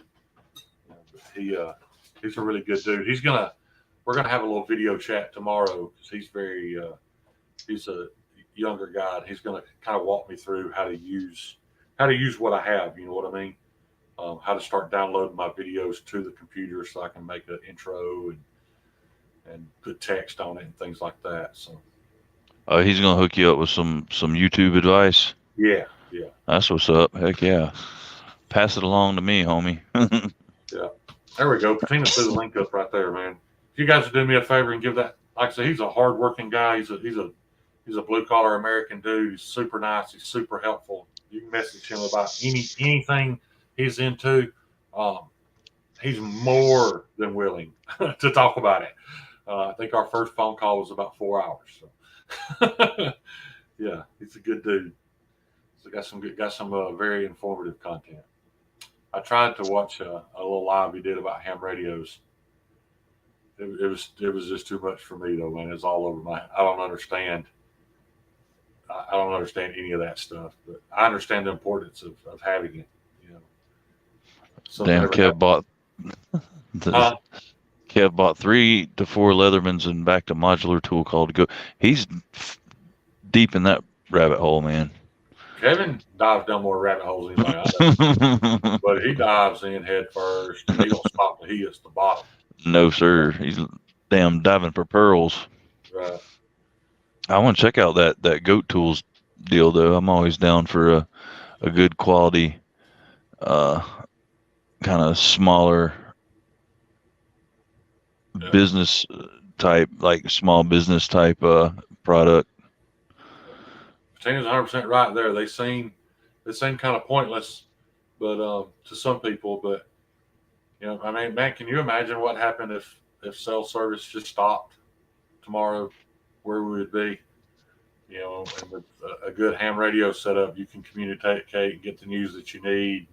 He's a really good dude. We're gonna have a little video chat tomorrow because he's a younger guy. And he's gonna kind of walk me through how to use what I have. You know what I mean? How to start downloading my videos to the computer so I can make an intro and put text on it and things like that. So. He's gonna hook you up with some YouTube advice. Yeah. That's what's up. Heck yeah. Pass it along to me, homie. Yeah. There we go. Patina threw the link up right there, man. If you guys would do me a favor and give that, like I said, he's a hard-working guy. He's a blue-collar American dude. He's super nice. He's super helpful. You can message him about anything he's into. He's more than willing to talk about it. I think our first phone call was about 4 hours. So. Yeah, he's a good dude. So got some very informative content. I tried to watch a little live he did about ham radios. It was just too much for me though, man. It's all over my. I don't understand any of that stuff, but I understand the importance of having it. So damn, Kev bought 3 to 4 Leathermans and backed a modular tool called Go. He's deep in that rabbit hole, man. Kevin dives down more rabbit holes than anybody I know. But he dives in head first. And he don't stop till he hits the bottom. No, sir. He's damn diving for pearls. Right. I want to check out that Goat Tools deal, though. I'm always down for a good quality, kind of smaller business type, like small business type product. Tina's 100% right there. They seem kind of pointless, but to some people. But I mean, man, can you imagine what happened if cell service just stopped tomorrow? Where we would be? And with a good ham radio setup, you can communicate and get the news that you need.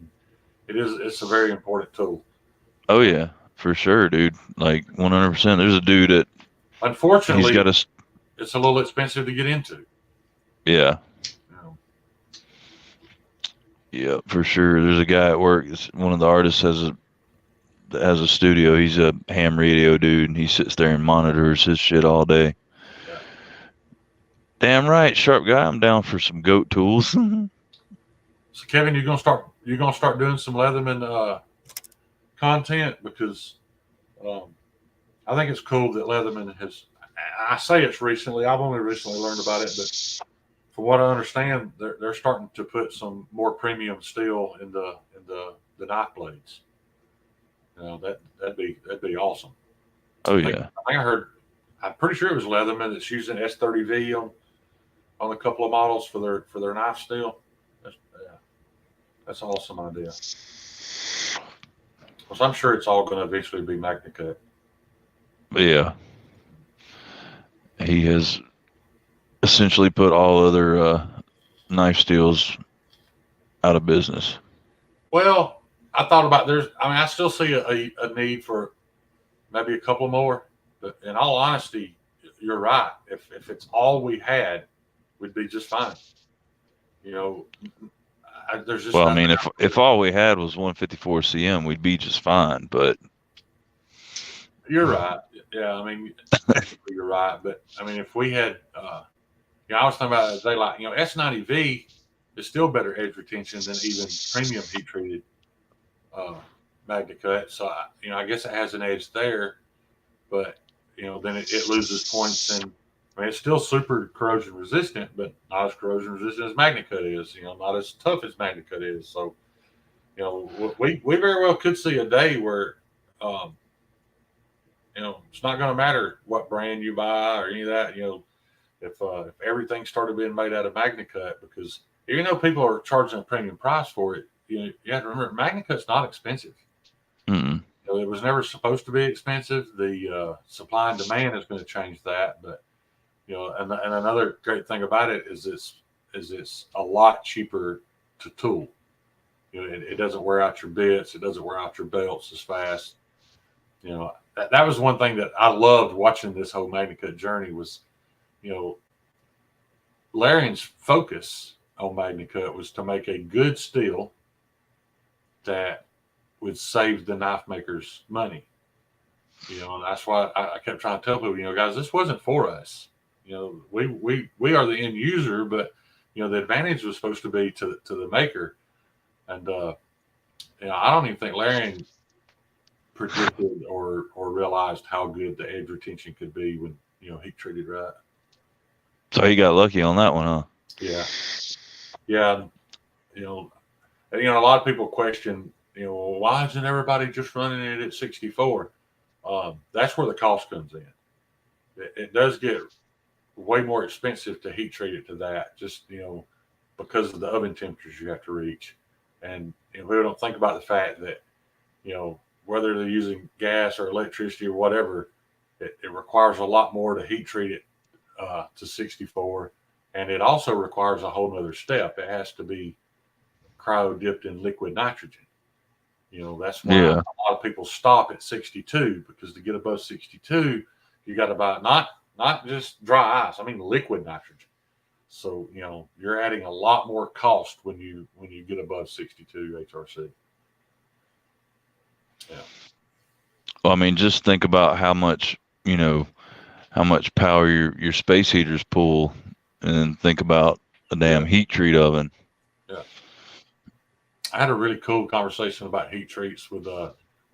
It's a very important tool. Oh yeah, for sure, dude. Like 100%. There's a dude that unfortunately it's a little expensive to get into. Yeah. Yeah, for sure. There's a guy at work. One of the artists has a studio. He's a ham radio dude, and he sits there and monitors his shit all day. Yeah. Damn right, sharp guy. I'm down for some Goat Tools. So Kevin, you're gonna start doing some Leatherman content because I think it's cool that Leatherman has. I say it's recently. I've only recently learned about it, but from what I understand, they're starting to put some more premium steel in the knife blades. That'd be awesome. Oh yeah. I think I heard. I'm pretty sure it was Leatherman that's using S30V on a couple of models for their knife steel. That's an awesome idea. Because I'm sure it's all going to eventually be MagnaCut. Yeah. He has essentially put all other knife steels out of business. Well, I thought about I still see a need for maybe a couple more, but in all honesty, you're right. If it's all we had, we'd be just fine. There's just. Well, I mean, if all we had was 154 CM, we'd be just fine. But you're right. Yeah, I mean, technically you're right. But I mean, if we had, I was talking about S90V is still better edge retention than even premium heat treated MagnaCut. So I guess it has an edge there, but then it loses points, and I mean it's still super corrosion resistant, but not as corrosion resistant as MagnaCut is. Not as tough as MagnaCut is. So we very well could see a day where it's not going to matter what brand you buy or any of that. If everything started being made out of MagnaCut, because even though people are charging a premium price for it, you have to remember MagnaCut's not expensive. Mm-mm. It was never supposed to be expensive. The supply and demand is going to change that, but and another great thing about it is it's a lot cheaper to tool. It doesn't wear out your bits. It doesn't wear out your belts as fast. That was one thing that I loved watching this whole MagnaCut journey was, Larian's focus on MagnaCut was to make a good steel that would save the knife makers money. And that's why I kept trying to tell people, guys, this wasn't for us. We are the end user, but the advantage was supposed to be to the maker. And I don't even think Larian predicted or realized how good the edge retention could be when heat treated right. So he got lucky on that one, huh? Yeah. A lot of people question, why isn't everybody just running it at 64? That's where the cost comes in. It does get way more expensive to heat treat it to that, just because of the oven temperatures you have to reach, and people don't think about the fact that whether they're using gas or electricity or whatever, it requires a lot more to heat treat it to 64, and it also requires a whole nother step. It has to be cryo dipped in liquid nitrogen. That's why a lot of people stop at 62, because to get above 62, you got to buy not just dry ice. I mean liquid nitrogen. So you're adding a lot more cost when you get above 62 HRC. Yeah. Well, I mean, just think about how much power your space heaters pull, and then think about the damn heat treat oven. Yeah. I had a really cool conversation about heat treats with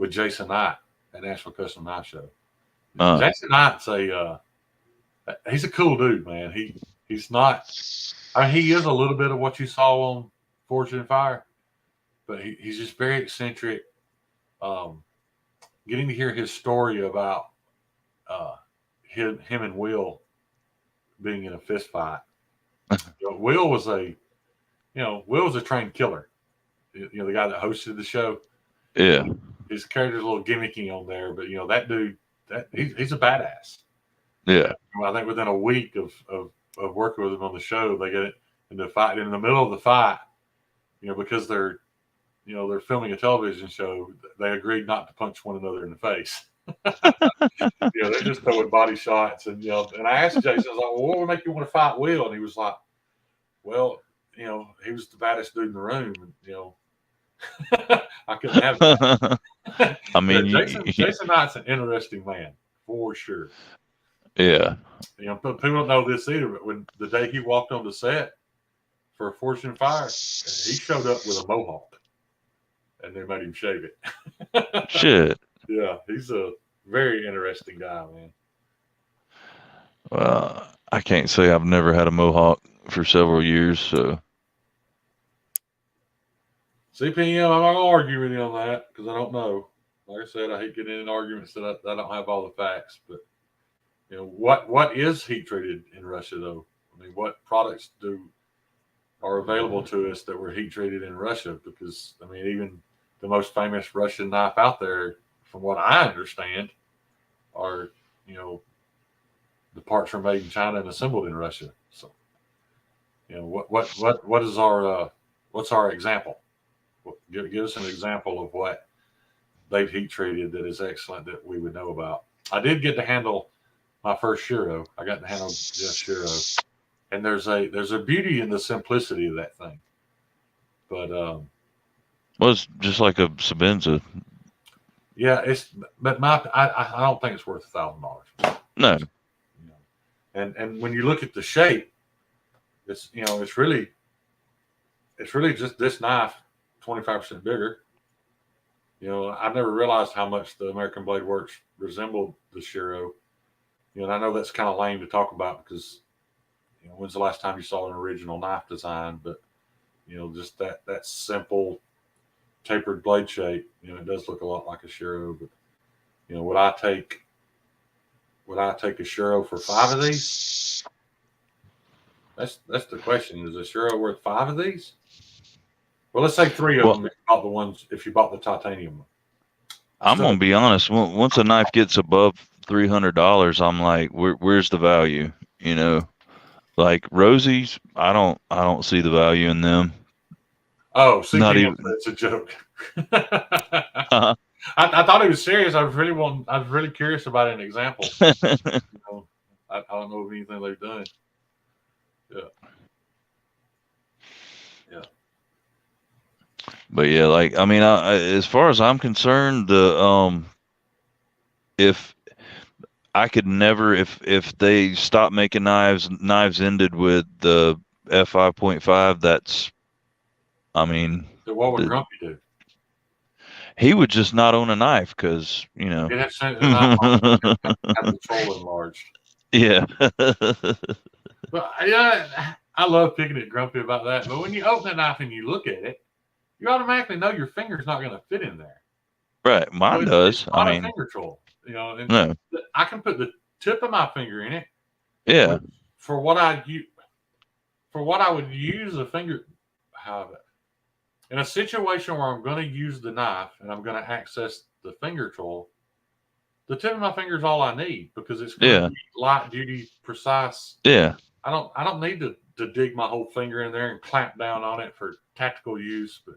Jason Knight at National Custom Knife Show. Jason Knight's he's a cool dude, man. He's not. He is a little bit of what you saw on Forged in Fire, but he's just very eccentric. Getting to hear his story about him and Will being in a fist fight. Will was a trained killer. The guy that hosted the show. Yeah. His character's a little gimmicky on there, but that dude, he's a badass. Yeah. I think within a week of working with him on the show, they get in the fight. In the middle of the fight, because they're filming a television show, they agreed not to punch one another in the face. They're just throwing body shots, and And I asked Jason, I was like, "Well, what would make you want to fight Will?" And he was like, "Well, he was the baddest dude in the room, and I couldn't have that." I mean, Jason Knight's an interesting man for sure. Yeah. But people don't know this either. But when the day he walked on the set for Forged in Fire, he showed up with a mohawk, and they made him shave it. Shit. Yeah, he's a very interesting guy, man. Well, I can't say I've never had a mohawk for several years, so. CPM, I'm not gonna argue with you on that because I don't know. Like I said, I hate getting in arguments that I don't have all the facts. But what is heat treated in Russia though? I mean, what products are available to us that were heat treated in Russia? Because I mean, even the most famous Russian knife out there, from what I understand, are the parts are made in China and assembled in Russia. So what is our what's our example? Give us an example of what they've heat treated that is excellent that we would know about. I did get to handle my first Shiro. I got to handle just Shiro, and there's a beauty in the simplicity of that thing. But well, it's just like a Sebenza. Yeah, but I don't think it's worth $1,000. No. And when you look at the shape, it's it's really just this knife 25% bigger. I never realized how much the American Blade Works resembled the Shiro. And I know that's kind of lame to talk about because when's the last time you saw an original knife design? But just that simple tapered blade shape, it does look a lot like a Shiro. But would I take a Shiro for 5 of these? That's the question. Is a Shiro worth 5 of these? Well, let's say 3 of Well, them if you bought the ones. If you bought the titanium one. I'm gonna be honest. Once a knife gets above $300, I'm like, where's the value? You know, like Rosie's, I don't see the value in them. Oh, see, Not even. it's a joke. Uh-huh. I thought he was serious. I was really curious about an example. You know, I don't know of anything they've done. Yeah. Yeah. But yeah, like I mean, as far as I'm concerned, if I could never, if they stopped making knives ended with the F5.5. That's, I mean, So what would Grumpy do? he would just not own a knife because He'd have the troll enlarged. Yeah. But yeah, I love picking at Grumpy about that. But when you open that knife and you look at it, you automatically know your finger's not going to fit in there. Right, mine does. It's not a finger troll, and no. I can put the tip of my finger in it. Yeah. For what I would use a finger, in a situation where I'm going to use the knife and I'm going to access the finger troll, the tip of my finger is all I need because it's going to be light duty, precise. Yeah. I don't need to dig my whole finger in there and clamp down on it for tactical use, but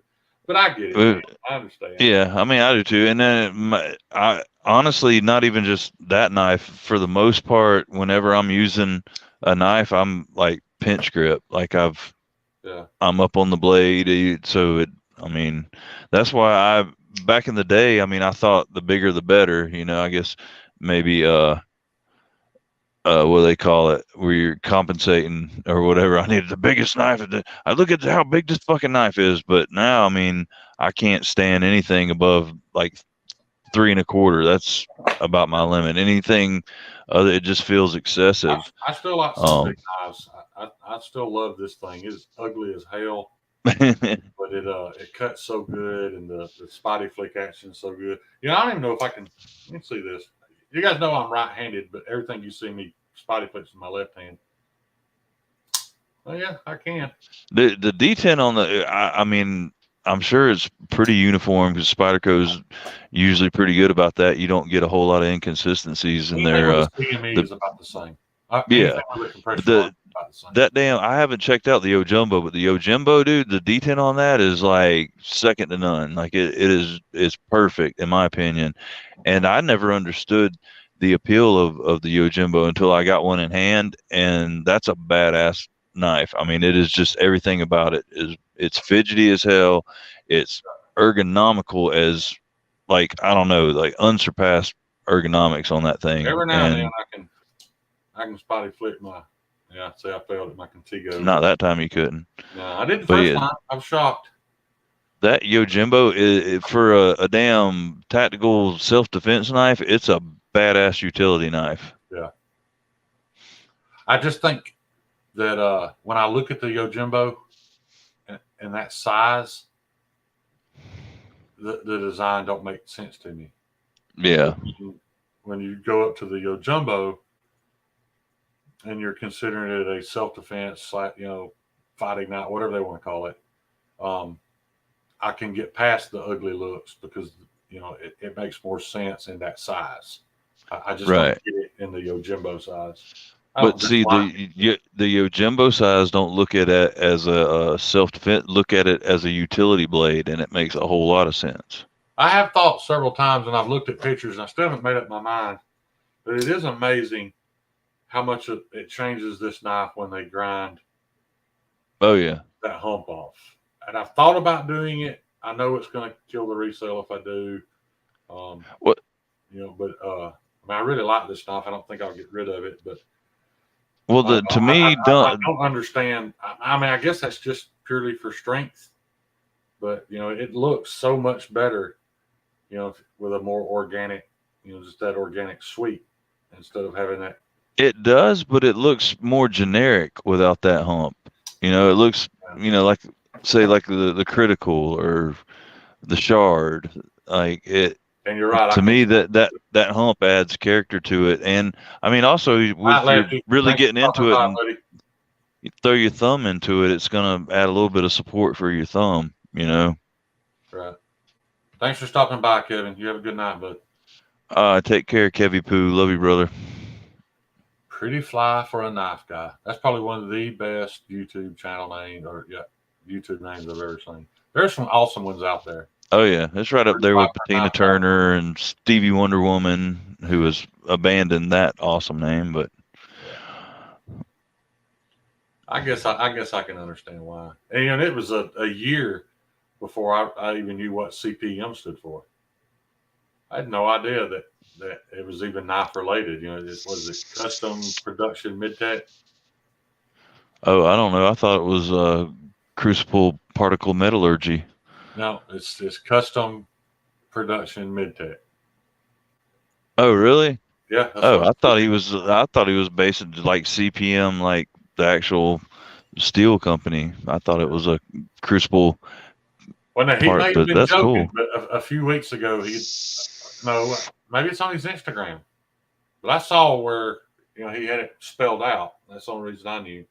I get it. I understand. Yeah, I mean, I do too. And then I honestly, not even just that knife. For the most part, whenever I'm using a knife, I'm like pinch grip. Like I'm up on the blade. So I mean, that's why back in the day, I mean, I thought the bigger the better. I guess maybe what do they call it, where you're compensating or whatever. I needed the biggest knife. I look at how big this fucking knife is, but now, I mean, I can't stand anything above like 3 1/4. That's about my limit. Anything other, it just feels excessive. I still like some big knives. I still love this thing. It's ugly as hell, but it cuts so good, and the spotty flick action is so good. I don't even know if I can. Let me see this. You guys know I'm right-handed, but everything you see me spotty flicks in my left hand. Well, yeah, I can. The D10 on the, I mean, I'm sure it's pretty uniform because Spyderco's usually pretty good about that. You don't get a whole lot of inconsistencies in there. CME is about the same. Yeah, that damn, I haven't checked out the Yojimbo, but the Yojimbo, dude, the D10 on that is like second to none. Like it's perfect in my opinion. And I never understood the appeal of the Yojimbo until I got one in hand, and that's a badass knife. I mean, it is just everything about it it's fidgety as hell. It's ergonomical as, like, I don't know, like unsurpassed ergonomics on that thing. Every now and then I can spotty flick my. Yeah, say I failed at my Contigo. Not that time you couldn't. No, I did the first time. I'm shocked. That Yojimbo is for a damn tactical self-defense knife. It's a badass utility knife. Yeah. I just think that when I look at the Yojimbo and that size, the design don't make sense to me. Yeah. When you go up to the Yojimbo and you're considering it a self-defense, fighting knife, whatever they want to call it, I can get past the ugly looks because it makes more sense in that size. I just don't get it in the Yojimbo size. But see, the Yojimbo size, don't look at it as a self-defense. Look at it as a utility blade, and it makes a whole lot of sense. I have thought several times, and I've looked at pictures, and I still haven't made up my mind. But it is amazing how much it changes this knife when they grind. Oh yeah, that hump off. And I've thought about doing it. I know it's going to kill the resale if I do. What? But I mean, I really like this knife. I don't think I'll get rid of it. But to me, I don't understand. I mean, I guess that's just purely for strength. But it looks so much better. With a more organic, just that organic sweep instead of having that. It does, but it looks more generic without that hump. It looks, like, say, like the Critical or the Shard, like it. And you're right. To me, that hump adds character to it, and I mean, also, you're really getting into it. you throw your thumb into it, it's gonna add a little bit of support for your thumb. You know. Right. Thanks for stopping by, Kevin. You have a good night, bud. Take care, Kevy Poo. Love you, brother. Pretty fly for a knife guy. That's probably one of the best YouTube channel names or YouTube names I've ever seen. There's some awesome ones out there. Oh yeah, it's right up Pretty there fly with for a Patina knife guy. Turner and Stevie Wonder Woman, who has abandoned that awesome name. But I guess I can understand why. And it was a year before I even knew what CPM stood for. I had no idea that it was even knife related. Was it custom production mid tech? oh, I don't know. I thought it was crucible particle metallurgy. No, it's custom production mid tech. Oh, really? Yeah, that's Oh, what I thought he was. I thought he was based in like CPM, like the actual steel company. I thought it was a crucible Well, no, he part, may have but been that's joking, cool. but a few weeks ago, no, maybe it's on his Instagram, but I saw where he had it spelled out. That's the only reason I knew.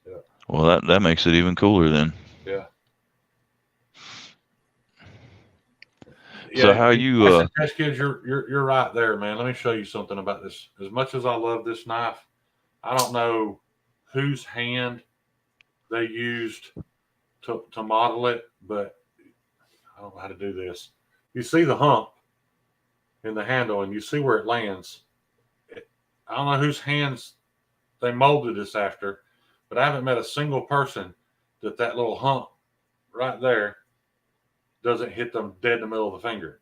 Yeah, Well, that makes it even cooler then. yeah, So yeah. how you? I said, Test Kids, you're right there, man. Let me show you something about this. As much as I love this knife, I don't know whose hand they used to model it, but I don't know how to do this. You see the hump in the handle, and you see where it lands. I don't know whose hands they molded this after, but I haven't met a single person that little hump right there doesn't hit them dead in the middle of the finger.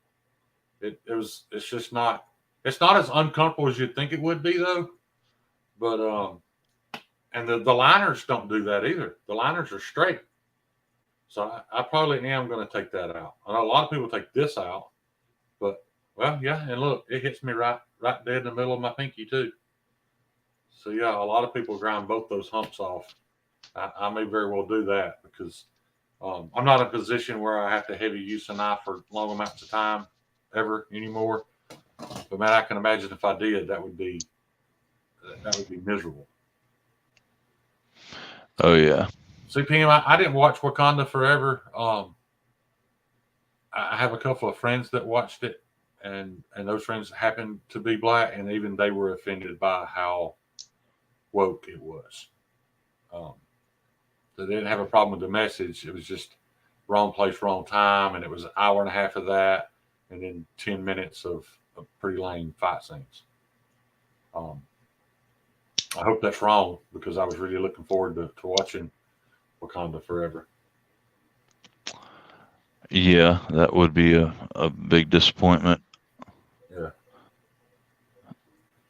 It's just not it's not as uncomfortable as you'd think it would be though. But and the liners don't do that either. The liners are straight. So I probably am going to take that out. I know a lot of people take this out, but well, yeah, and look, it hits me right dead in the middle of my pinky too. So yeah, a lot of people grind both those humps off. I may very well do that because I'm not in a position where I have to heavy use a knife for long amounts of time ever anymore. But man, I can imagine if I did, that would be miserable. Oh yeah. CPM, I didn't watch Wakanda Forever. I have a couple of friends that watched it, and those friends happened to be black, and even they were offended by how woke it was. Um, they didn't have a problem with the message. It was just wrong place, wrong time, and it was an hour and a half of that, and then 10 minutes of pretty lame fight scenes. I hope that's wrong because I was really looking forward to watching Wakanda Forever. Yeah, that would be a big disappointment. Yeah.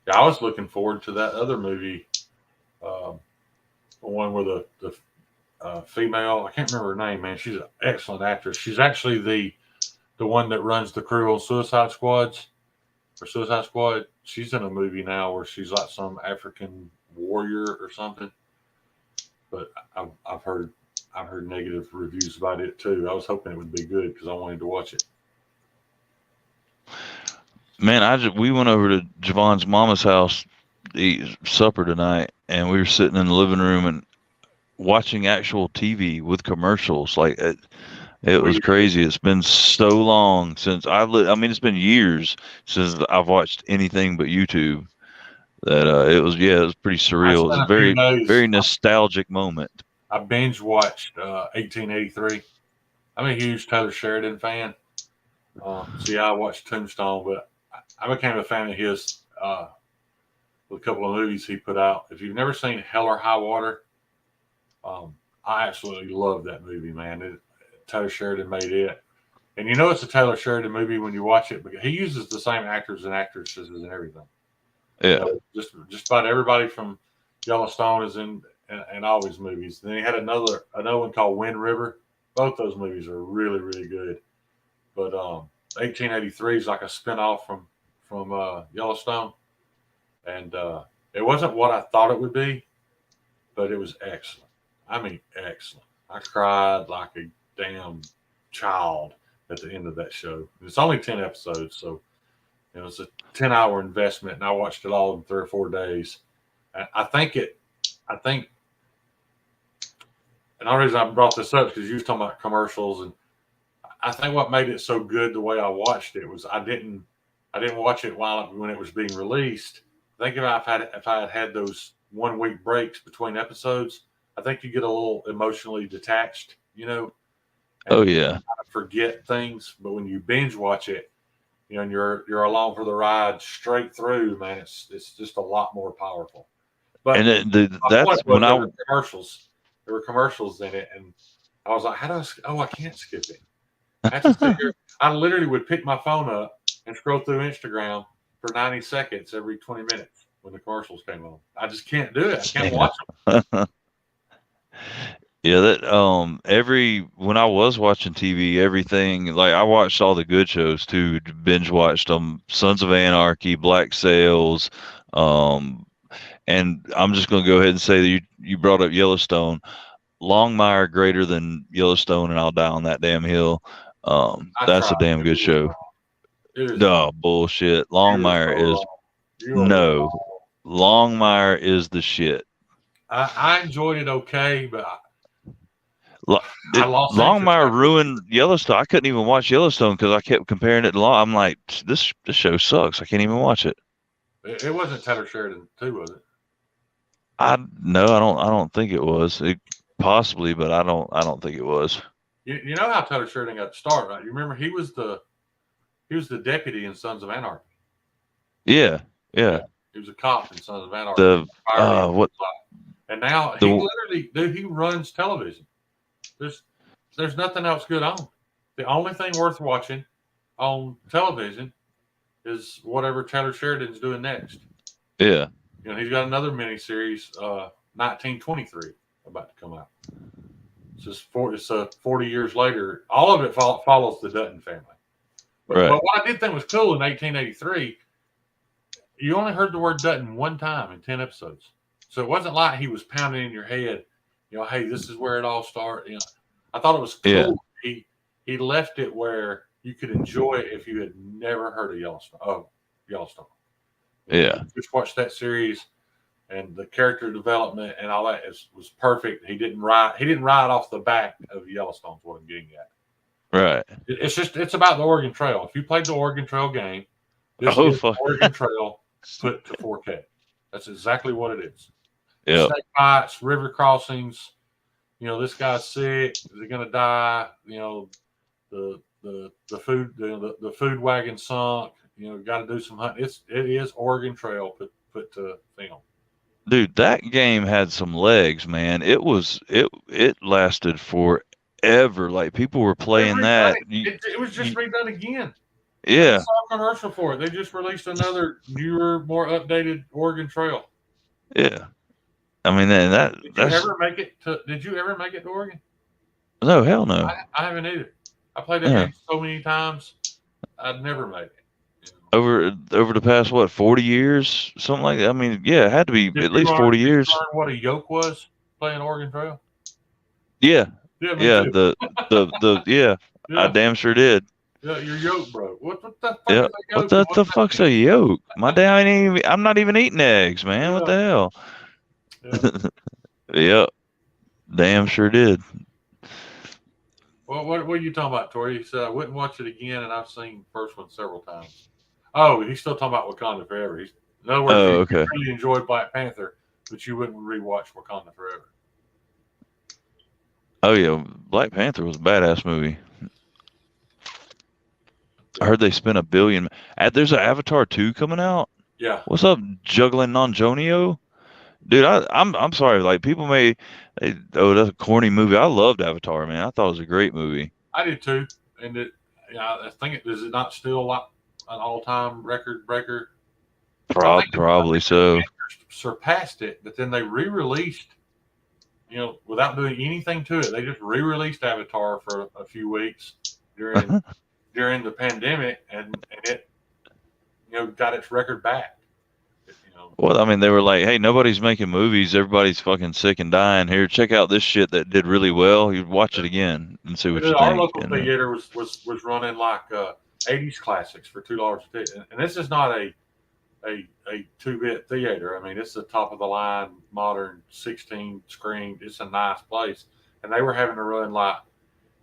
Yeah, I was looking forward to that other movie, the one where the female, I can't remember her name, man. She's an excellent actress. She's actually the one that runs the crew on Suicide Squads or Suicide Squad. She's in a movie now where she's like some African warrior or something. But I've heard negative reviews about it too. I was hoping it would be good because I wanted to watch it. Man, we went over to Javon's mama's house to eat supper tonight, and we were sitting in the living room and watching actual TV with commercials. Like it was crazy. It's been so long since I mean, it's been years since I've watched anything but YouTube. That it was pretty surreal. It was a very nostalgic moment. I binge watched 1883. I'm a huge Taylor Sheridan fan. See, I watched Tombstone, but I became a fan of his with a couple of movies he put out. If you've never seen Hell or High Water, I absolutely love that movie, man. Taylor Sheridan made it. And you know it's a Taylor Sheridan movie when you watch it, because he uses the same actors and actresses and everything. Yeah. Just about everybody from Yellowstone is in all his movies. Then he had another one called Wind River. Both those movies are really, really good. But 1883 is like a spinoff from Yellowstone, and it wasn't what I thought it would be, but it was excellent. I mean, excellent. I cried like a damn child at the end of that show. It's only 10 episodes, so it was a 10-hour investment, and I watched it all in 3 or 4 days. I think I think, and the only reason I brought this up is because you was talking about commercials, and I think what made it so good the way I watched it was I didn't watch it when it was being released. I think if I had had those 1 week breaks between episodes, I think you get a little emotionally detached, and Oh yeah. forget things. But when you binge watch it, and you're along for the ride straight through, man, it's just a lot more powerful. But And my that's point was when there I were commercials. There were commercials in it, and I was like, I can't skip it. I have to sit here. I literally would pick my phone up and scroll through Instagram for 90 seconds every 20 minutes when the commercials came on. I just can't do it. I can't watch them. Yeah, that when I was watching TV, everything, like I watched all the good shows too, binge watched them, Sons of Anarchy, Black Sails, and I'm just gonna go ahead and say that you brought up Yellowstone. Longmire greater than Yellowstone, and I'll die on that damn hill. I That's a tried. damn good show. It is No bullshit. Longmire is no. Longmire is the shit. I enjoyed it okay, but I lost Longmire ruined Yellowstone. I couldn't even watch Yellowstone because I kept comparing it to Long. I'm like, this show sucks. I can't even watch it. It wasn't Taylor Sheridan too, was it? No, I don't think it was. It possibly, but I don't think it was. You know how Taylor Sheridan got the start, right? You remember he was the deputy in Sons of Anarchy. Yeah. He was a cop in Sons of Anarchy. And now he literally, dude, he runs television. There's nothing else good on. The only thing worth watching on television is whatever Taylor Sheridan's doing next. Yeah. He's got another miniseries, 1923, about to come out. It's 40 years later. All of it follows the Dutton family. But what I did think was cool in 1883, you only heard the word Dutton one time in 10 episodes. So it wasn't like he was pounding in your head, hey, this is where it all started. I thought it was cool. Yeah. He left it where you could enjoy it if you had never heard of Yellowstone. Yeah. Just watch that series, and the character development and all that was perfect. He didn't ride off the back of Yellowstone. Is what I'm getting at. Right. It's about the Oregon Trail. If you played the Oregon Trail game, this is the Oregon Trail put to 4K. That's exactly what it is. Yeah. Snake fights, river crossings. This guy's sick. Is he gonna die? The food the food wagon sunk. Got to do some hunting. It is Oregon Trail put to film. Dude, that game had some legs, man. It lasted forever. Like people were playing that. It was just redone again. Yeah. I saw a commercial for it. They just released another newer, more updated Oregon Trail. Yeah. I mean, did you ever make it to Oregon? No, hell no. I haven't either. I played that game so many times. I'd never made it. Over the past 40 years, something like that. I mean, yeah, it had to be at least 40 years. Did you learn what a yoke was playing Oregon Trail? Yeah. Yeah. Yeah. I damn sure did. Yeah, your yoke broke. What the fuck? Yeah. What the fuck's a yoke? My dad I'm not even eating eggs, man. Yeah. What the hell? Yeah. Yep. Damn sure did. Well, what are you talking about, Tori? You said I wouldn't watch it again, and I've seen the first one several times. Oh, he's still talking about Wakanda Forever. In other words, you really enjoyed Black Panther, but you wouldn't rewatch Wakanda Forever. Oh yeah, Black Panther was a badass movie. I heard they spent $1 billion. There's an Avatar 2 coming out. Yeah. What's up, Juggling Nonjonio? Dude, I'm sorry. Like people that's a corny movie. I loved Avatar, man. I thought it was a great movie. I did too, and I think is it not still like an all-time record breaker? Probably so. Surpassed it, but then they re-released. Without doing anything to it, they just re-released Avatar for a few weeks during the pandemic, and it got its record back. Well, I mean, they were like, hey, nobody's making movies. Everybody's fucking sick and dying. Here, check out this shit that did really well. You watch it again and see what you think. Our local theater was running like 80s classics for $2 a ticket. And this is not a a 2-bit theater. I mean, it's the top of the line, modern 16 screen. It's a nice place, and they were having to run like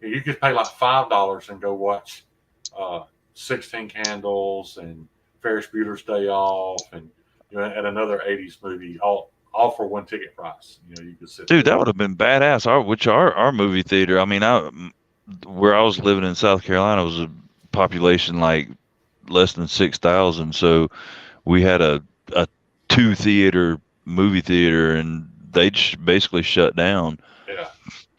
you could pay like $5 and go watch 16 Candles and Ferris Bueller's Day Off, and and another 80s movie, all for one ticket price. You could sit Dude, there. that would have been badass. Our movie theater. I mean, where I was living in South Carolina was a population like less than 6,000, so we had a 2 theater movie theater, and they basically shut down. Yeah.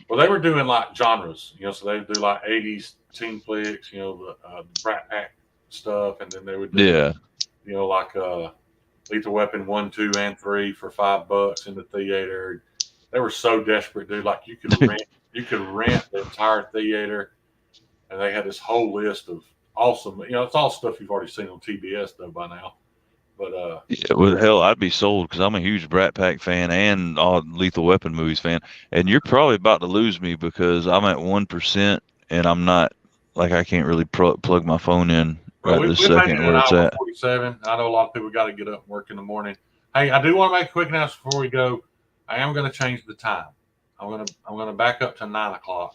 Well, they were doing like genres, so they would do like 80s teen flicks, the Brat Pack stuff, and then they would do, Yeah. like Lethal Weapon 1, 2, and 3 for $5 in the theater. They were so desperate, dude. Like you could rent the entire theater, and they had this whole list of awesome. It's all stuff you've already seen on TBS though by now. But Yeah, well, hell, I'd be sold because I'm a huge Brat Pack fan and all Lethal Weapon movies fan. And you're probably about to lose me because I'm at 1% and I'm not like I can't really plug my phone in right we this made it second an where it's hour at. 47. I know a lot of people got to get up and work in the morning. Hey, I do want to make a quick announcement before we go. I am going to change the time. I'm gonna back up to 9 o'clock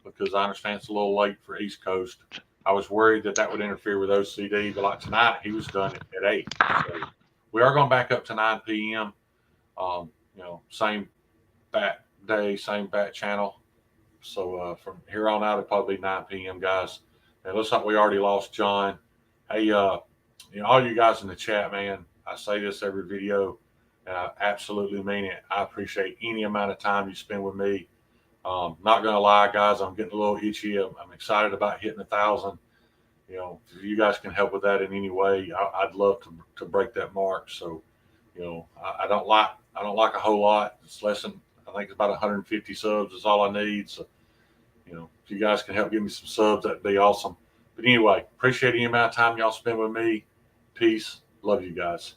because I understand it's a little late for East Coast. I was worried that would interfere with OCD, but like tonight he was done at 8. So we are going back up to 9 p.m. Same bat day, same bat channel. So from here on out, it'll probably be 9 p.m. guys. And it looks like we already lost John. Hey, all you guys in the chat, man. I say this every video, and I absolutely mean it. I appreciate any amount of time you spend with me. Not gonna lie, guys, I'm getting a little itchy. I'm excited about hitting 1,000. If you guys can help with that in any way, I'd love to break that mark. So, I don't like a whole lot. It's less than, I think it's about 150 subs is all I need. So, if you guys can help give me some subs, that'd be awesome. But anyway, appreciate any amount of time y'all spend with me. Peace. Love you guys.